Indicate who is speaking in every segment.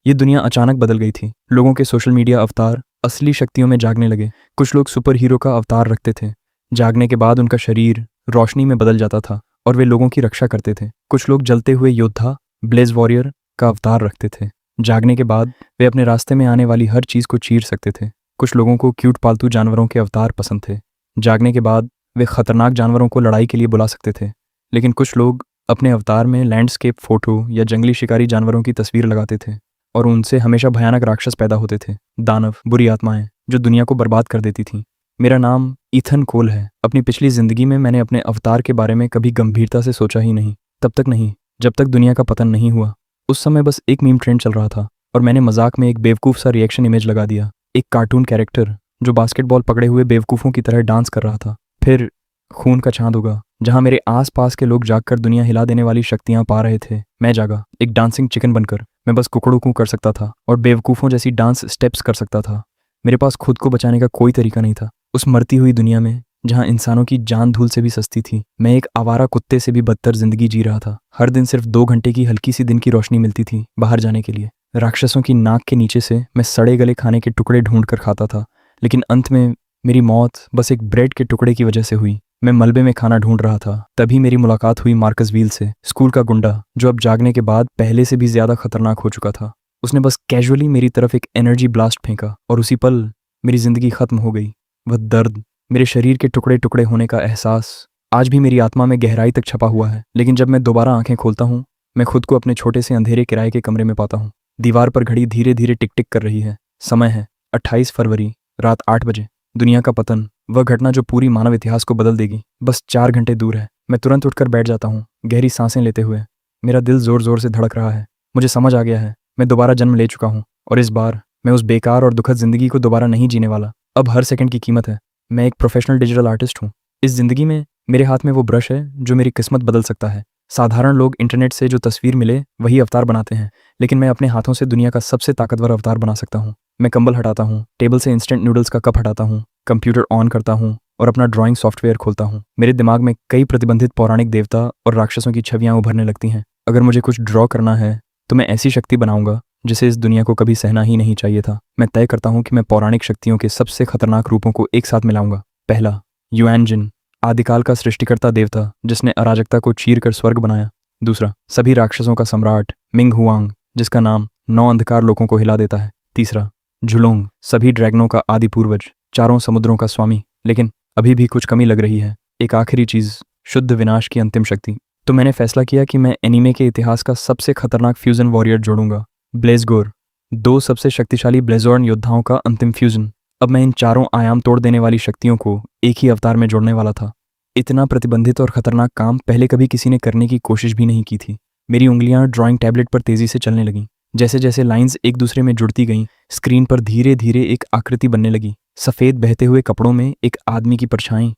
Speaker 1: ये दुनिया अचानक बदल गई थी। लोगों के सोशल मीडिया अवतार असली शक्तियों में जागने लगे। कुछ लोग सुपर हीरो का अवतार रखते थे। जागने के बाद उनका शरीर रोशनी में बदल जाता था और वे लोगों की रक्षा करते थे। कुछ लोग जलते हुए योद्धा ब्लेज वॉरियर का अवतार रखते थे। जागने के बाद वे अपने रास्ते में आने वाली हर चीज़ को चीर सकते थे। कुछ लोगों को क्यूट पालतू जानवरों के अवतार पसंद थे। जागने के बाद वे खतरनाक जानवरों को लड़ाई के लिए बुला सकते थे। लेकिन कुछ लोग अपने अवतार में लैंडस्केप फोटो या जंगली शिकारी जानवरों की तस्वीर लगाते थे और उनसे हमेशा भयानक राक्षस पैदा होते थे, दानव, बुरी आत्माएं जो दुनिया को बर्बाद कर देती थीं। मेरा नाम ईथन कोल है। अपनी पिछली जिंदगी में मैंने अपने अवतार के बारे में कभी गंभीरता से सोचा ही नहीं। तब तक नहीं जब तक दुनिया का पतन नहीं हुआ। उस समय बस एक मीम ट्रेंड चल रहा था और मैंने मजाक में एक बेवकूफ़ सा रिएक्शन इमेज लगा दिया। एक कार्टून कैरेक्टर जो बास्केटबॉल पकड़े हुए बेवकूफ़ों की तरह डांस कर रहा था। फिर खून का चांद उगा जहां मेरे आसपास के लोग जागकर दुनिया हिला देने वाली शक्तियां पा रहे थे। मैं जागा एक डांसिंग चिकन बनकर। मैं बस कुकड़ू कू कर सकता था और बेवकूफ़ों जैसी डांस स्टेप्स कर सकता था। मेरे पास खुद को बचाने का कोई तरीका नहीं था। उस मरती हुई दुनिया में जहां इंसानों की जान धूल से भी सस्ती थी, मैं एक आवारा कुत्ते से भी बदतर जिंदगी जी रहा था। हर दिन सिर्फ 2 घंटे की हल्की सी दिन की रोशनी मिलती थी बाहर जाने के लिए। राक्षसों की नाक के नीचे से मैं सड़े गले खाने के टुकड़े ढूंढ कर खाता था, लेकिन अंत में मेरी मौत बस एक ब्रेड के टुकड़े की वजह से हुई। मैं मलबे में खाना ढूंढ रहा था, तभी मेरी मुलाकात हुई मार्कस व्हील से, स्कूल का गुंडा जो अब जागने के बाद पहले से भी ज्यादा खतरनाक हो चुका था। उसने बस कैजुअली मेरी तरफ एक एनर्जी ब्लास्ट फेंका और उसी पल मेरी जिंदगी खत्म हो गई। वह दर्द, मेरे शरीर के टुकड़े टुकड़े होने का एहसास आज भी मेरी आत्मा में गहराई तक छपा हुआ है। लेकिन जब मैं दोबारा आंखें खोलता हूँ, मैं खुद को अपने छोटे से अंधेरे किराए के कमरे में पाता हूँ। दीवार पर घड़ी धीरे धीरे टिक टिक कर रही है। समय है 28 फरवरी, रात 8 बजे। दुनिया का पतन, वह घटना जो पूरी मानव इतिहास को बदल देगी, बस 4 घंटे दूर है। मैं तुरंत उठकर बैठ जाता हूँ, गहरी सांसें लेते हुए। मेरा दिल जोर जोर से धड़क रहा है। मुझे समझ आ गया है, मैं दोबारा जन्म ले चुका हूँ और इस बार मैं उस बेकार और दुखद जिंदगी को दोबारा नहीं जीने वाला। अब हर सेकंड की कीमत है। मैं एक प्रोफेशनल डिजिटल आर्टिस्ट हूँ। इस जिंदगी में मेरे हाथ में वो ब्रश है जो मेरी किस्मत बदल सकता है। साधारण लोग इंटरनेट से जो तस्वीर मिले वही अवतार बनाते हैं, लेकिन मैं अपने हाथों से दुनिया का सबसे ताकतवर अवतार बना सकता हूँ। मैं कंबल हटाता हूँ, टेबल से इंस्टेंट नूडल्स का कप हटाता हूँ, कंप्यूटर ऑन करता हूँ और अपना ड्राइंग सॉफ्टवेयर खोलता हूँ। मेरे दिमाग में कई प्रतिबंधित पौराणिक देवता और राक्षसों की छवियां उभरने लगती हैं। अगर मुझे कुछ ड्रॉ करना है तो मैं ऐसी शक्ति बनाऊंगा जिसे इस दुनिया को कभी सहना ही नहीं चाहिए था। मैं तय करता हूँ कि मैं पौराणिक शक्तियों के सबसे खतरनाक रूपों को एक साथ मिलाऊंगा। पहला, युआन जिन, आदिकाल का सृष्टिकर्ता देवता जिसने अराजकता को चीर कर स्वर्ग बनाया। दूसरा, सभी राक्षसों का सम्राट मिंग हुआंग, जिसका नाम 9 अंधकार लोगों को हिला देता है। तीसरा, झुलोंग, सभी ड्रैगनों का आदि पूर्वज, 4 समुद्रों का स्वामी। लेकिन अभी भी कुछ कमी लग रही है, एक आखिरी चीज, शुद्ध विनाश की अंतिम शक्ति। तो मैंने फैसला किया कि मैं एनीमे के इतिहास का सबसे खतरनाक फ्यूजन वॉरियर जोड़ूंगा, ब्लेज़गोर, 2 सबसे शक्तिशाली ब्लेज़ोर्न योद्धाओं का अंतिम फ्यूजन। अब मैं इन 4 आयाम तोड़ देने वाली शक्तियों को एक ही अवतार में जोड़ने वाला था। इतना प्रतिबंधित और खतरनाक काम पहले कभी किसी ने करने की कोशिश भी नहीं की थी। मेरी उंगलियां ड्राइंग टैबलेट पर तेजी से चलने लगीं। जैसे जैसे लाइंस एक दूसरे में जुड़ती गईं, स्क्रीन पर धीरे धीरे एक आकृति बनने लगी। सफ़ेद बहते हुए कपड़ों में एक आदमी की परछाई,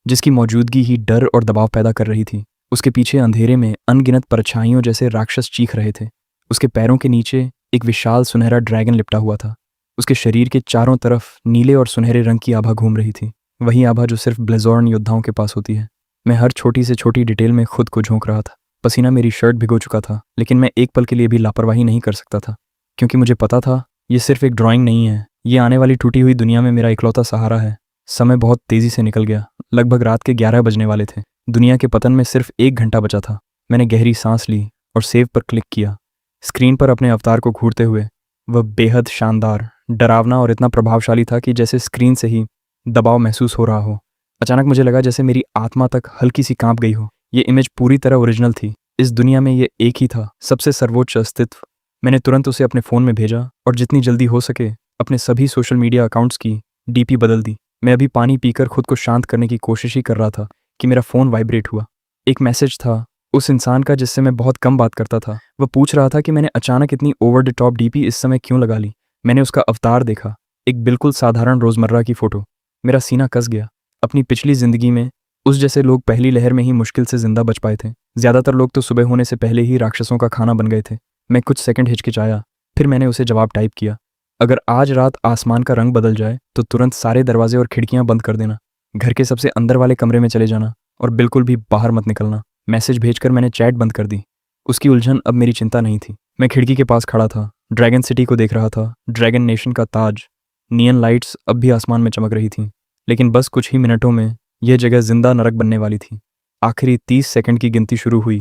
Speaker 1: जिसकी मौजूदगी ही डर और दबाव पैदा कर रही थी। उसके पीछे अंधेरे में अनगिनत परछाइयों जैसे राक्षस चीख रहे थे। उसके पैरों के नीचे एक विशाल सुनहरा ड्रैगन लिपटा हुआ था। उसके शरीर के चारों तरफ नीले और सुनहरे रंग की आभा घूम रही थी, वही आभा जो सिर्फ ब्लेज़ोर्न योद्धाओं के पास होती है। मैं हर छोटी से छोटी डिटेल में खुद को झोंक रहा था। पसीना मेरी शर्ट भिगो चुका था, लेकिन मैं एक पल के लिए भी लापरवाही नहीं कर सकता था, क्योंकि मुझे पता था ये सिर्फ एक ड्राइंग नहीं है, ये आने वाली टूटी हुई दुनिया में मेरा इकलौता सहारा है। समय बहुत तेजी से निकल गया। लगभग रात के 11 बजने वाले थे। दुनिया के पतन में सिर्फ 1 घंटा बचा था। मैंने गहरी सांस ली और सेव पर क्लिक किया। स्क्रीन पर अपने अवतार को घूरते हुए, वह बेहद शानदार, डरावना और इतना प्रभावशाली था कि जैसे स्क्रीन से ही दबाव महसूस हो रहा हो। अचानक मुझे लगा जैसे मेरी आत्मा तक हल्की सी कांप गई हो। ये इमेज पूरी तरह ओरिजिनल थी। इस दुनिया में ये एक ही था, सबसे सर्वोच्च अस्तित्व। मैंने तुरंत उसे अपने फ़ोन में भेजा और जितनी जल्दी हो सके अपने सभी सोशल मीडिया अकाउंट्स की डीपी बदल दी। मैं अभी पानी पीकर खुद को शांत करने की कोशिश ही कर रहा था कि मेरा फ़ोन वाइब्रेट हुआ। एक मैसेज था उस इंसान का जिससे मैं बहुत कम बात करता था। वह पूछ रहा था कि मैंने अचानक इतनी ओवर द टॉप डीपी इस समय क्यों लगा ली। मैंने उसका अवतार देखा, एक बिल्कुल साधारण रोज़मर्रा की फ़ोटो। मेरा सीना कस गया। अपनी पिछली ज़िंदगी में उस जैसे लोग पहली लहर में ही मुश्किल से जिंदा बच पाए थे। ज़्यादातर लोग तो सुबह होने से पहले ही राक्षसों का खाना बन गए थे। मैं कुछ सेकंड हिचकिचाया, फिर मैंने उसे जवाब टाइप किया, अगर आज रात आसमान का रंग बदल जाए तो तुरंत सारे दरवाजे और खिड़कियां बंद कर देना, घर के सबसे अंदर वाले कमरे में चले जाना और बिल्कुल भी बाहर मत निकलना। मैसेज भेजकर मैंने चैट बंद कर दी। उसकी उलझन अब मेरी चिंता नहीं थी। मैं खिड़की के पास खड़ा था, ड्रैगन सिटी को देख रहा था, ड्रैगन नेशन का ताज। नियन लाइट्स अब भी आसमान में चमक रही थीं, लेकिन बस कुछ ही मिनटों में यह जगह जिंदा नरक बनने वाली थी। आखिरी 30 सेकंड की गिनती शुरू हुई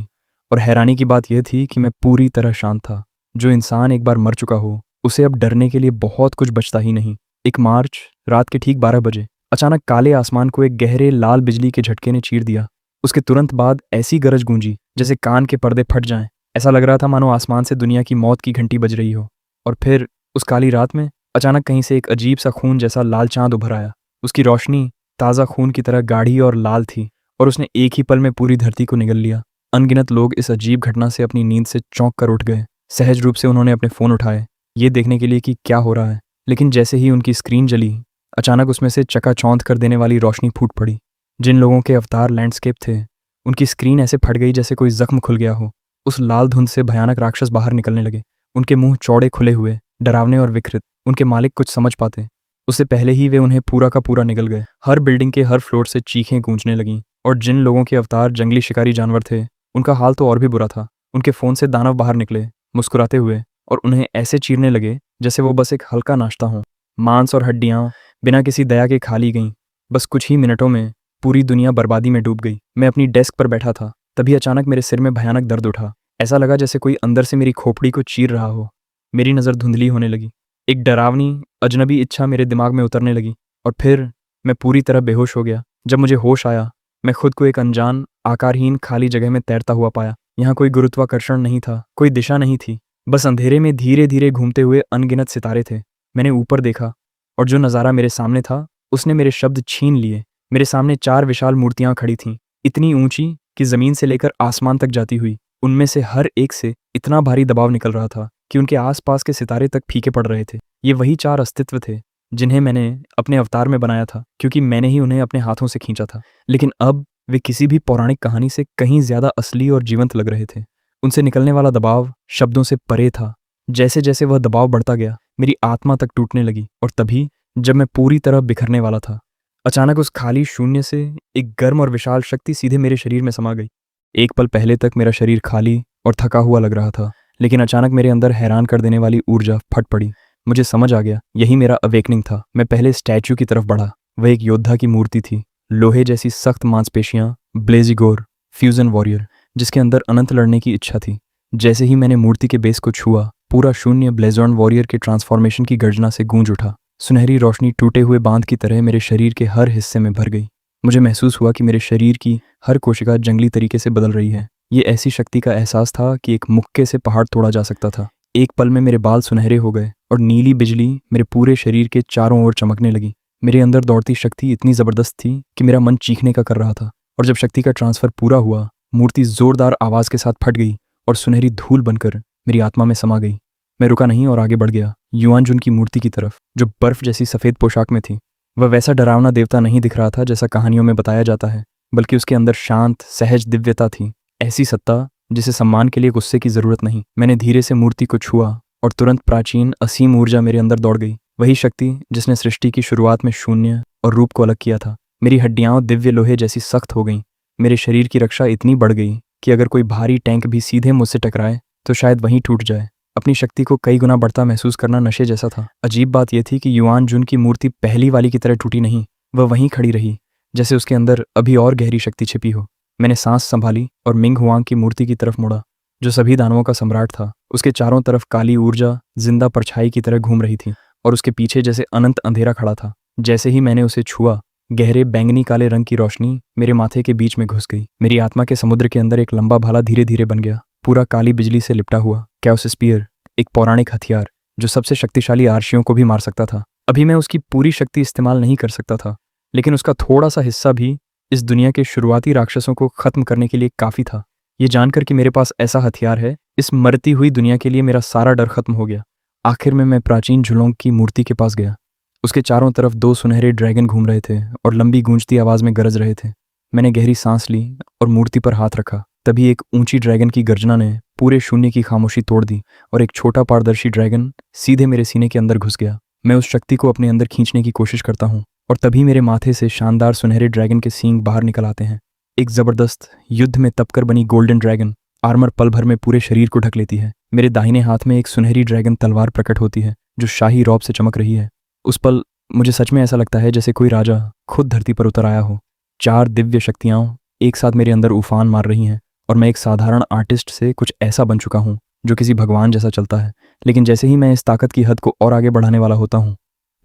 Speaker 1: और हैरानी की बात यह थी कि मैं पूरी तरह शांत था। जो इंसान एक बार मर चुका हो, उसे अब डरने के लिए बहुत कुछ बचता ही नहीं। एक मार्च रात के ठीक 12 बजे अचानक काले आसमान को एक गहरे लाल बिजली के झटके ने चीर दिया। उसके तुरंत बाद ऐसी गरज गूंजी जैसे कान के पर्दे फट जाएं। ऐसा लग रहा था मानो आसमान से दुनिया की मौत की घंटी बज रही हो। और फिर उस काली रात में अचानक कहीं से एक अजीब सा खून जैसा लाल चांद उभर आया। उसकी रोशनी ताज़ा खून की तरह गाढ़ी और लाल थी और उसने एक ही पल में पूरी धरती को निगल लिया। अनगिनत लोग इस अजीब घटना से अपनी नींद से चौंक कर उठ गए। सहज रूप से उन्होंने अपने फ़ोन उठाए ये देखने के लिए कि क्या हो रहा है। लेकिन जैसे ही उनकी स्क्रीन जली, अचानक उसमें से चकाचौंध कर देने वाली रोशनी फूट पड़ी। जिन लोगों के अवतार लैंडस्केप थे, उनकी स्क्रीन ऐसे फट गई जैसे कोई जख्म खुल गया हो। उस लाल धुंध से भयानक राक्षस बाहर निकलने लगे। उनके मुंह चौड़े खुले हुए, डरावने और विकृत। उनके मालिक कुछ समझ पाते उससे पहले ही वे उन्हें पूरा का पूरा निगल गए। हर बिल्डिंग के हर फ्लोर से चीखें गूंजने लगीं और जिन लोगों के अवतार जंगली शिकारी जानवर थे, उनका हाल तो और भी बुरा था। उनके फ़ोन से दानव बाहर निकले, मुस्कुराते हुए, और उन्हें ऐसे चीरने लगे जैसे वो बस एक हल्का नाश्ता हो। मांस और हड्डियाँ बिना किसी दया के खा ली गईं। बस कुछ ही मिनटों में पूरी दुनिया बर्बादी में डूब गई। मैं अपनी डेस्क पर बैठा था, तभी अचानक मेरे सिर में भयानक दर्द उठा। ऐसा लगा जैसे कोई अंदर से मेरी खोपड़ी को चीर रहा हो। मेरी नज़र धुंधली होने लगी। एक डरावनी अजनबी इच्छा मेरे दिमाग में उतरने लगी और फिर मैं पूरी तरह बेहोश हो गया। जब मुझे होश आया, मैं खुद को एक अनजान, आकारहीन खाली जगह में तैरता हुआ पाया। यहाँ कोई गुरुत्वाकर्षण नहीं था, कोई दिशा नहीं थी, बस अंधेरे में धीरे धीरे घूमते हुए अनगिनत सितारे थे। मैंने ऊपर देखा और जो नज़ारा मेरे सामने था, उसने मेरे शब्द छीन लिए। मेरे सामने 4 विशाल मूर्तियां खड़ी थीं, इतनी ऊंची कि ज़मीन से लेकर आसमान तक जाती हुई। उनमें से हर एक से इतना भारी दबाव निकल रहा था कि उनके आसपास के सितारे तक फीके पड़ रहे थे। ये वही 4 अस्तित्व थे जिन्हें मैंने अपने अवतार में बनाया था, क्योंकि मैंने ही उन्हें अपने हाथों से खींचा था। लेकिन अब वे किसी भी पौराणिक कहानी से कहीं ज्यादा असली और जीवंत लग रहे थे। उनसे निकलने वाला दबाव शब्दों से परे था। जैसे जैसे वह दबाव बढ़ता गया, मेरी आत्मा तक टूटने लगी। और तभी जब मैं पूरी तरह बिखरने वाला था, अचानक उस खाली शून्य से एक गर्म और विशाल शक्ति सीधे मेरे शरीर में समा गई। एक पल पहले तक मेरा शरीर खाली और थका हुआ लग रहा था, लेकिन अचानक मेरे अंदर हैरान कर देने वाली ऊर्जा फट पड़ी। मुझे समझ आ गया, यही मेरा अवेकनिंग था। मैं पहले स्टैच्यू की तरफ बढ़ा। वह एक योद्धा की मूर्ति थी, लोहे जैसी सख्त मांसपेशियां, ब्लेजिगोर, फ्यूजन वॉरियर, जिसके अंदर अनंत लड़ने की इच्छा थी। जैसे ही मैंने मूर्ति के बेस को छुआ, पूरा शून्य ब्लेजॉन वॉरियर के ट्रांसफॉर्मेशन की गर्जना से गूंज उठा। सुनहरी रोशनी टूटे हुए बांध की तरह मेरे शरीर के हर हिस्से में भर गई। मुझे महसूस हुआ कि मेरे शरीर की हर कोशिका जंगली तरीके से बदल रही है। ये ऐसी शक्ति का एहसास था कि एक मुक्के से पहाड़ तोड़ा जा सकता था। एक पल में मेरे बाल सुनहरे हो गए और नीली बिजली मेरे पूरे शरीर के चारों ओर चमकने लगी। मेरे अंदर दौड़ती शक्ति इतनी जबरदस्त थी कि मेरा मन चीखने का कर रहा था। और जब शक्ति का ट्रांसफर पूरा हुआ, मूर्ति जोरदार आवाज के साथ फट गई और सुनहरी धूल बनकर मेरी आत्मा में समा गई। मैं रुका नहीं और आगे बढ़ गया, युआनजुन की मूर्ति की तरफ, जो बर्फ जैसी सफेद पोशाक में थी। वह वैसा डरावना देवता नहीं दिख रहा था जैसा कहानियों में बताया जाता है, बल्कि उसके अंदर शांत, सहज दिव्यता थी। ऐसी सत्ता जिसे सम्मान के लिए गुस्से की जरूरत नहीं। मैंने धीरे से मूर्ति को छुआ और तुरंत प्राचीन असीम ऊर्जा मेरे अंदर दौड़ गई। वही शक्ति जिसने सृष्टि की शुरुआत में शून्य और रूप को अलग किया था। मेरी हड्डियां दिव्य लोहे जैसी सख्त हो गईं। मेरे शरीर की रक्षा इतनी बढ़ गई कि अगर कोई भारी टैंक भी सीधे मुझसे टकराए तो शायद वहीं टूट जाए। अपनी शक्ति को कई गुना बढ़ता महसूस करना नशे जैसा था। अजीब बात यह थी कि युआनजुन की मूर्ति पहली वाली की तरह टूटी नहीं, वह वहीं खड़ी रही, जैसे उसके अंदर अभी और गहरी शक्ति छिपी हो। मैंने सांस संभाली और मिंग हुआंग की मूर्ति की तरफ मुड़ा, जो सभी दानवों का सम्राट था। उसके चारों तरफ काली ऊर्जा जिंदा परछाई की तरह घूम रही थी और उसके पीछे जैसे अनंत अंधेरा खड़ा था। जैसे ही मैंने उसे छुआ, गहरे बैंगनी काले रंग की रोशनी मेरे माथे के बीच में घुस गई। मेरी आत्मा के समुद्र के अंदर एक लंबा भाला धीरे धीरे बन गया, पूरा काली बिजली से लिपटा हुआ। कैओस स्पीयर, एक पौराणिक हथियार जो सबसे शक्तिशाली आर्शियों को भी मार सकता था। अभी मैं उसकी पूरी शक्ति इस्तेमाल नहीं कर सकता था, लेकिन उसका थोड़ा सा हिस्सा भी इस दुनिया के शुरुआती राक्षसों को खत्म करने के लिए काफी था। ये जानकर कि मेरे पास ऐसा हथियार है, इस मरती हुई दुनिया के लिए मेरा सारा डर खत्म हो गया। आखिर में मैं प्राचीन झुलोंग की मूर्ति के पास गया। उसके चारों तरफ 2 सुनहरे ड्रैगन घूम रहे थे और लंबी गूंजती आवाज में गरज रहे थे। मैंने गहरी सांस ली और मूर्ति पर हाथ रखा। तभी एक ऊंची ड्रैगन की गर्जना ने पूरे शून्य की खामोशी तोड़ दी और एक छोटा पारदर्शी ड्रैगन सीधे मेरे सीने के अंदर घुस गया। मैं उस शक्ति को अपने अंदर खींचने की कोशिश करता हूँ और तभी मेरे माथे से शानदार सुनहरे ड्रैगन के सींग बाहर निकल आते हैं। एक जबरदस्त, युद्ध में तपकर बनी गोल्डन ड्रैगन। आर्मर पल भर में पूरे शरीर को ढक लेती है। मेरे दाहिने हाथ में एक सुनहरी ड्रैगन तलवार प्रकट होती है जो शाही रौब से चमक रही है। उस पल मुझे सच में ऐसा लगता है जैसे कोई राजा खुद धरती पर उतर आया हो। 4 दिव्य शक्तियाँ एक साथ मेरे अंदर उफान मार रही हैं और मैं एक साधारण आर्टिस्ट से कुछ ऐसा बन चुका हूँ जो किसी भगवान जैसा चलता है। लेकिन जैसे ही मैं इस ताकत की हद को और आगे बढ़ाने वाला होता हूँ,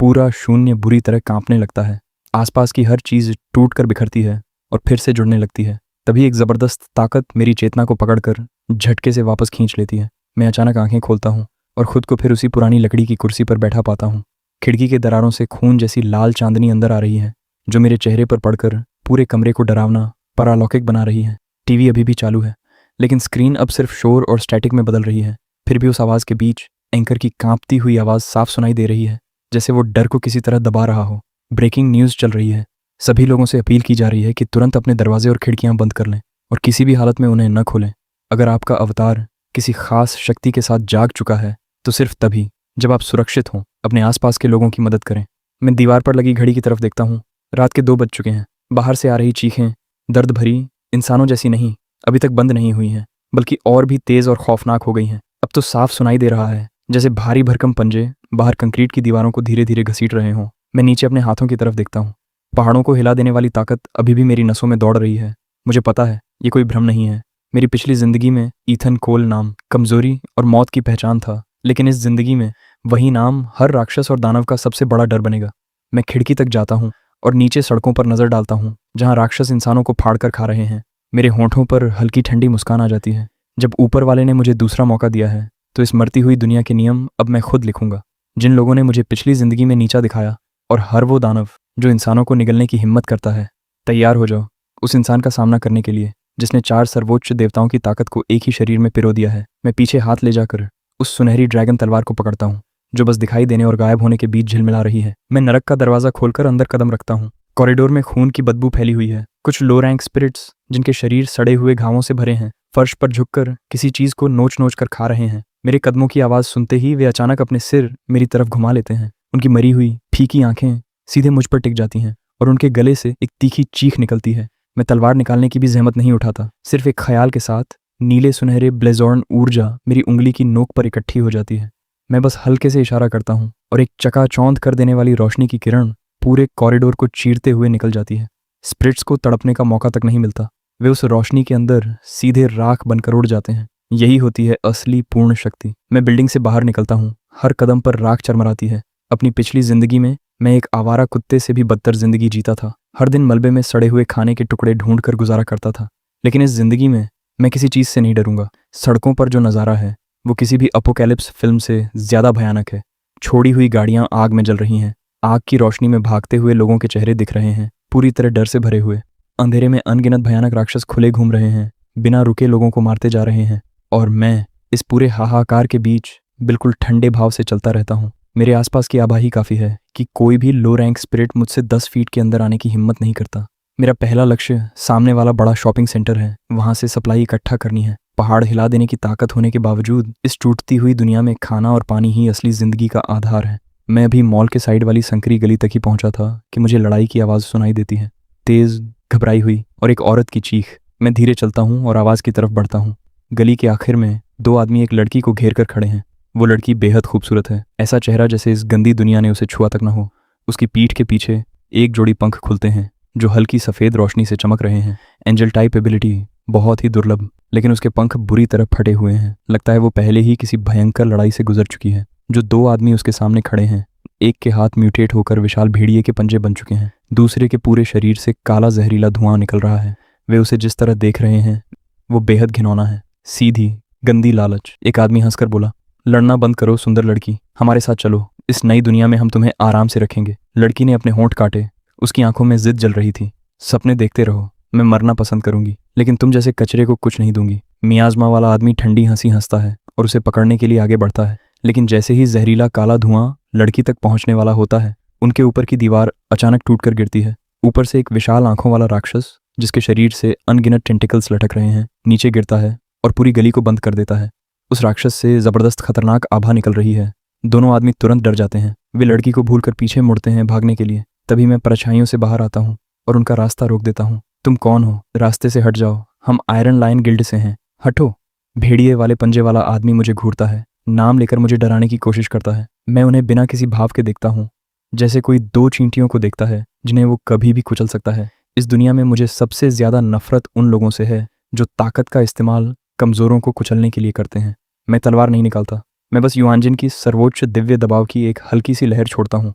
Speaker 1: पूरा शून्य बुरी तरह कांपने लगता है। आसपास की हर चीज़ टूट कर बिखरती है और फिर से जुड़ने लगती है। तभी एक ज़बरदस्त ताकत मेरी चेतना को पकड़कर झटके से वापस खींच लेती है। मैं अचानक आंखें खोलता हूँ और खुद को फिर उसी पुरानी लकड़ी की कुर्सी पर बैठा पाता हूँ। खिड़की के दरारों से खून जैसी लाल चांदनी अंदर आ रही है जो मेरे चेहरे पर पड़कर पूरे कमरे को डरावना परालौकिक बना रही है। टीवी अभी भी चालू है, लेकिन स्क्रीन अब सिर्फ शोर और स्टैटिक में बदल रही है। फिर भी उस आवाज़ के बीच एंकर की कांपती हुई आवाज़ साफ सुनाई दे रही है, जैसे वो डर को किसी तरह दबा रहा हो। ब्रेकिंग न्यूज़ चल रही है। सभी लोगों से अपील की जा रही है कि तुरंत अपने दरवाजे और खिड़कियां बंद कर लें और किसी भी हालत में उन्हें न खोलें। अगर आपका अवतार किसी खास शक्ति के साथ जाग चुका है तो सिर्फ तभी जब आप सुरक्षित हों अपने आसपास के लोगों की मदद करें। मैं दीवार पर लगी घड़ी की तरफ देखता हूँ। रात के 2 बज चुके हैं। बाहर से आ रही चीखें दर्द भरी, इंसानों जैसी नहीं, अभी तक बंद नहीं हुई हैं, बल्कि और भी तेज और खौफनाक हो गई हैं। अब तो साफ सुनाई दे रहा है जैसे भारी भरकम पंजे बाहर कंक्रीट की दीवारों को धीरे धीरे घसीट रहे हों। मैं नीचे अपने हाथों की तरफ देखता हूँ। पहाड़ों को हिला देने वाली ताकत अभी भी मेरी नसों में दौड़ रही है। मुझे पता है ये कोई भ्रम नहीं है। मेरी पिछली जिंदगी में ईथन कोल नाम कमजोरी और मौत की पहचान था, लेकिन इस जिंदगी में वही नाम हर राक्षस और दानव का सबसे बड़ा डर बनेगा। मैं खिड़की तक जाता हूँ और नीचे सड़कों पर नजर डालता हूँ जहाँ राक्षस इंसानों को फाड़ कर खा रहे हैं। मेरे होंठों पर हल्की ठंडी मुस्कान आ जाती है। जब ऊपर वाले ने मुझे दूसरा मौका दिया है तो इस मरती हुई दुनिया के नियम अब मैं खुद लिखूंगा। जिन लोगों ने मुझे पिछली जिंदगी में नीचा दिखाया और हर वो दानव जो इंसानों को निगलने की हिम्मत करता है, तैयार हो जाओ उस इंसान का सामना करने के लिए जिसने 4 सर्वोच्च देवताओं की ताकत को एक ही शरीर में पिरो दिया है। मैं पीछे हाथ ले जाकर उस सुनहरी ड्रैगन तलवार को पकड़ता हूँ जो बस दिखाई देने और गायब होने के बीच झिलमिला रही है। मैं नरक का दरवाजा खोलकर अंदर कदम रखता हूँ। कॉरिडोर में खून की बदबू फैली हुई है। कुछ लो रैंक स्पिरिट्स जिनके शरीर सड़े हुए घावों से भरे हैं फर्श पर झुककर किसी चीज को नोच नोच कर खा रहे हैं। मेरे कदमों की आवाज सुनते ही वे अचानक अपने सिर मेरी तरफ घुमा लेते हैं। उनकी मरी हुई फीकी आंखें सीधे मुझ पर टिक जाती हैं और उनके गले से एक तीखी चीख निकलती है। मैं तलवार निकालने की भी जहमत नहीं उठाता। सिर्फ एक ख्याल के साथ नीले सुनहरे ब्लेजॉर्न ऊर्जा मेरी उंगली की नोक पर इकट्ठी हो जाती है। मैं बस हल्के से इशारा करता हूँ और एक चकाचौंध कर देने वाली रोशनी की किरण पूरे कॉरिडोर को चीरते हुए निकल जाती है। स्पिरिट्स को तड़पने का मौका तक नहीं मिलता। वे उस रोशनी के अंदर सीधे राख बनकर उड़ जाते हैं। यही होती है असली पूर्ण शक्ति। मैं बिल्डिंग से बाहर निकलता हूँ। हर कदम पर राख चरमराती है। अपनी पिछली जिंदगी में मैं एक आवारा कुत्ते से भी बदतर जिंदगी जीता था। हर दिन मलबे में सड़े हुए खाने के टुकड़े ढूंढ कर गुजारा करता था। लेकिन इस जिंदगी में मैं किसी चीज से नहीं डरूंगा। सड़कों पर जो नज़ारा है वो किसी भी अपोकैलिप्स फिल्म से ज्यादा भयानक है। छोड़ी हुई गाड़ियां आग में जल रही हैं। आग की रोशनी में भागते हुए लोगों के चेहरे दिख रहे हैं, पूरी तरह डर से भरे हुए। अंधेरे में अनगिनत भयानक राक्षस खुले घूम रहे हैं, बिना रुके लोगों को मारते जा रहे हैं। और मैं इस पूरे हाहाकार के बीच बिल्कुल ठंडे भाव से चलता रहता हूँ। मेरे आसपास की आबादी काफ़ी है कि कोई भी लो रैंक स्पिरिट मुझसे 10 फीट के अंदर आने की हिम्मत नहीं करता। मेरा पहला लक्ष्य सामने वाला बड़ा शॉपिंग सेंटर है। वहाँ से सप्लाई इकट्ठा करनी है। पहाड़ हिला देने की ताकत होने के बावजूद इस टूटती हुई दुनिया में खाना और पानी ही असली जिंदगी का आधार है। मैं अभी मॉल के साइड वाली संकरी गली तक ही पहुंचा था कि मुझे लड़ाई की आवाज़ सुनाई देती है, तेज़, घबराई हुई, और एक औरत की चीख। मैं धीरे चलता हूँ और आवाज़ की तरफ बढ़ता हूँ। गली के आखिर में 2 आदमी एक लड़की को घेर कर खड़े हैं। वो लड़की बेहद खूबसूरत है। ऐसा चेहरा जैसे इस गंदी दुनिया ने उसे छुआ तक न हो। उसकी पीठ के पीछे एक जोड़ी पंख खुलते हैं जो हल्की सफ़ेद रोशनी से चमक रहे हैं। एंजल टाइप एबिलिटी, बहुत ही दुर्लभ, लेकिन उसके पंख बुरी तरह फटे हुए हैं। लगता है वो पहले ही किसी भयंकर लड़ाई से गुजर चुकी है। जो 2 आदमी उसके सामने खड़े हैं, एक के हाथ म्यूटेट होकर विशाल भेड़िए के पंजे बन चुके हैं, दूसरे के पूरे शरीर से काला जहरीला धुआं निकल रहा है। वे उसे जिस तरह देख रहे हैं वो बेहद घिनौना है, सीधी गंदी लालच। एक आदमी हंसकर बोला, लड़ना बंद करो सुंदर लड़की, हमारे साथ चलो। इस नई दुनिया में हम तुम्हें आराम से रखेंगे। लड़की ने अपने होंठ काटे। उसकी आंखों में जिद जल रही थी। सपने देखते रहो, मैं मरना पसंद करूंगी, लेकिन तुम जैसे कचरे को कुछ नहीं दूंगी। मियाज़मा वाला आदमी ठंडी हंसी हंसता है और उसे पकड़ने के लिए आगे बढ़ता है। लेकिन जैसे ही जहरीला काला धुआं लड़की तक पहुंचने वाला होता है, उनके ऊपर की दीवार अचानक टूटकर गिरती है। ऊपर से एक विशाल आंखों वाला राक्षस, जिसके शरीर से अनगिनत टेंटिकल्स लटक रहे हैं, नीचे गिरता है और पूरी गली को बंद कर देता है। उस राक्षस से जबरदस्त खतरनाक आभा निकल रही है। दोनों आदमी तुरंत डर जाते हैं। वे लड़की को भूलकर पीछे मुड़ते हैं भागने के लिए। तभी मैं परछाइयों से बाहर आता हूँ और उनका रास्ता रोक देता हूँ। तुम कौन हो? रास्ते से हट जाओ, हम आयरन लाइन गिल्ड से हैं, हटो। भेड़िए वाले पंजे वाला आदमी मुझे घूरता है, नाम लेकर मुझे डराने की कोशिश करता है। मैं उन्हें बिना किसी भाव के देखता हूँ, जैसे कोई दो चींटियों को देखता है जिन्हें वो कभी भी कुचल सकता है। इस दुनिया में मुझे सबसे ज़्यादा नफरत उन लोगों से है जो ताकत का इस्तेमाल कमज़ोरों को कुचलने के लिए करते हैं। मैं तलवार नहीं निकालता, मैं बस युआनजिन की सर्वोच्च दिव्य दबाव की एक हल्की सी लहर छोड़ता हूँ।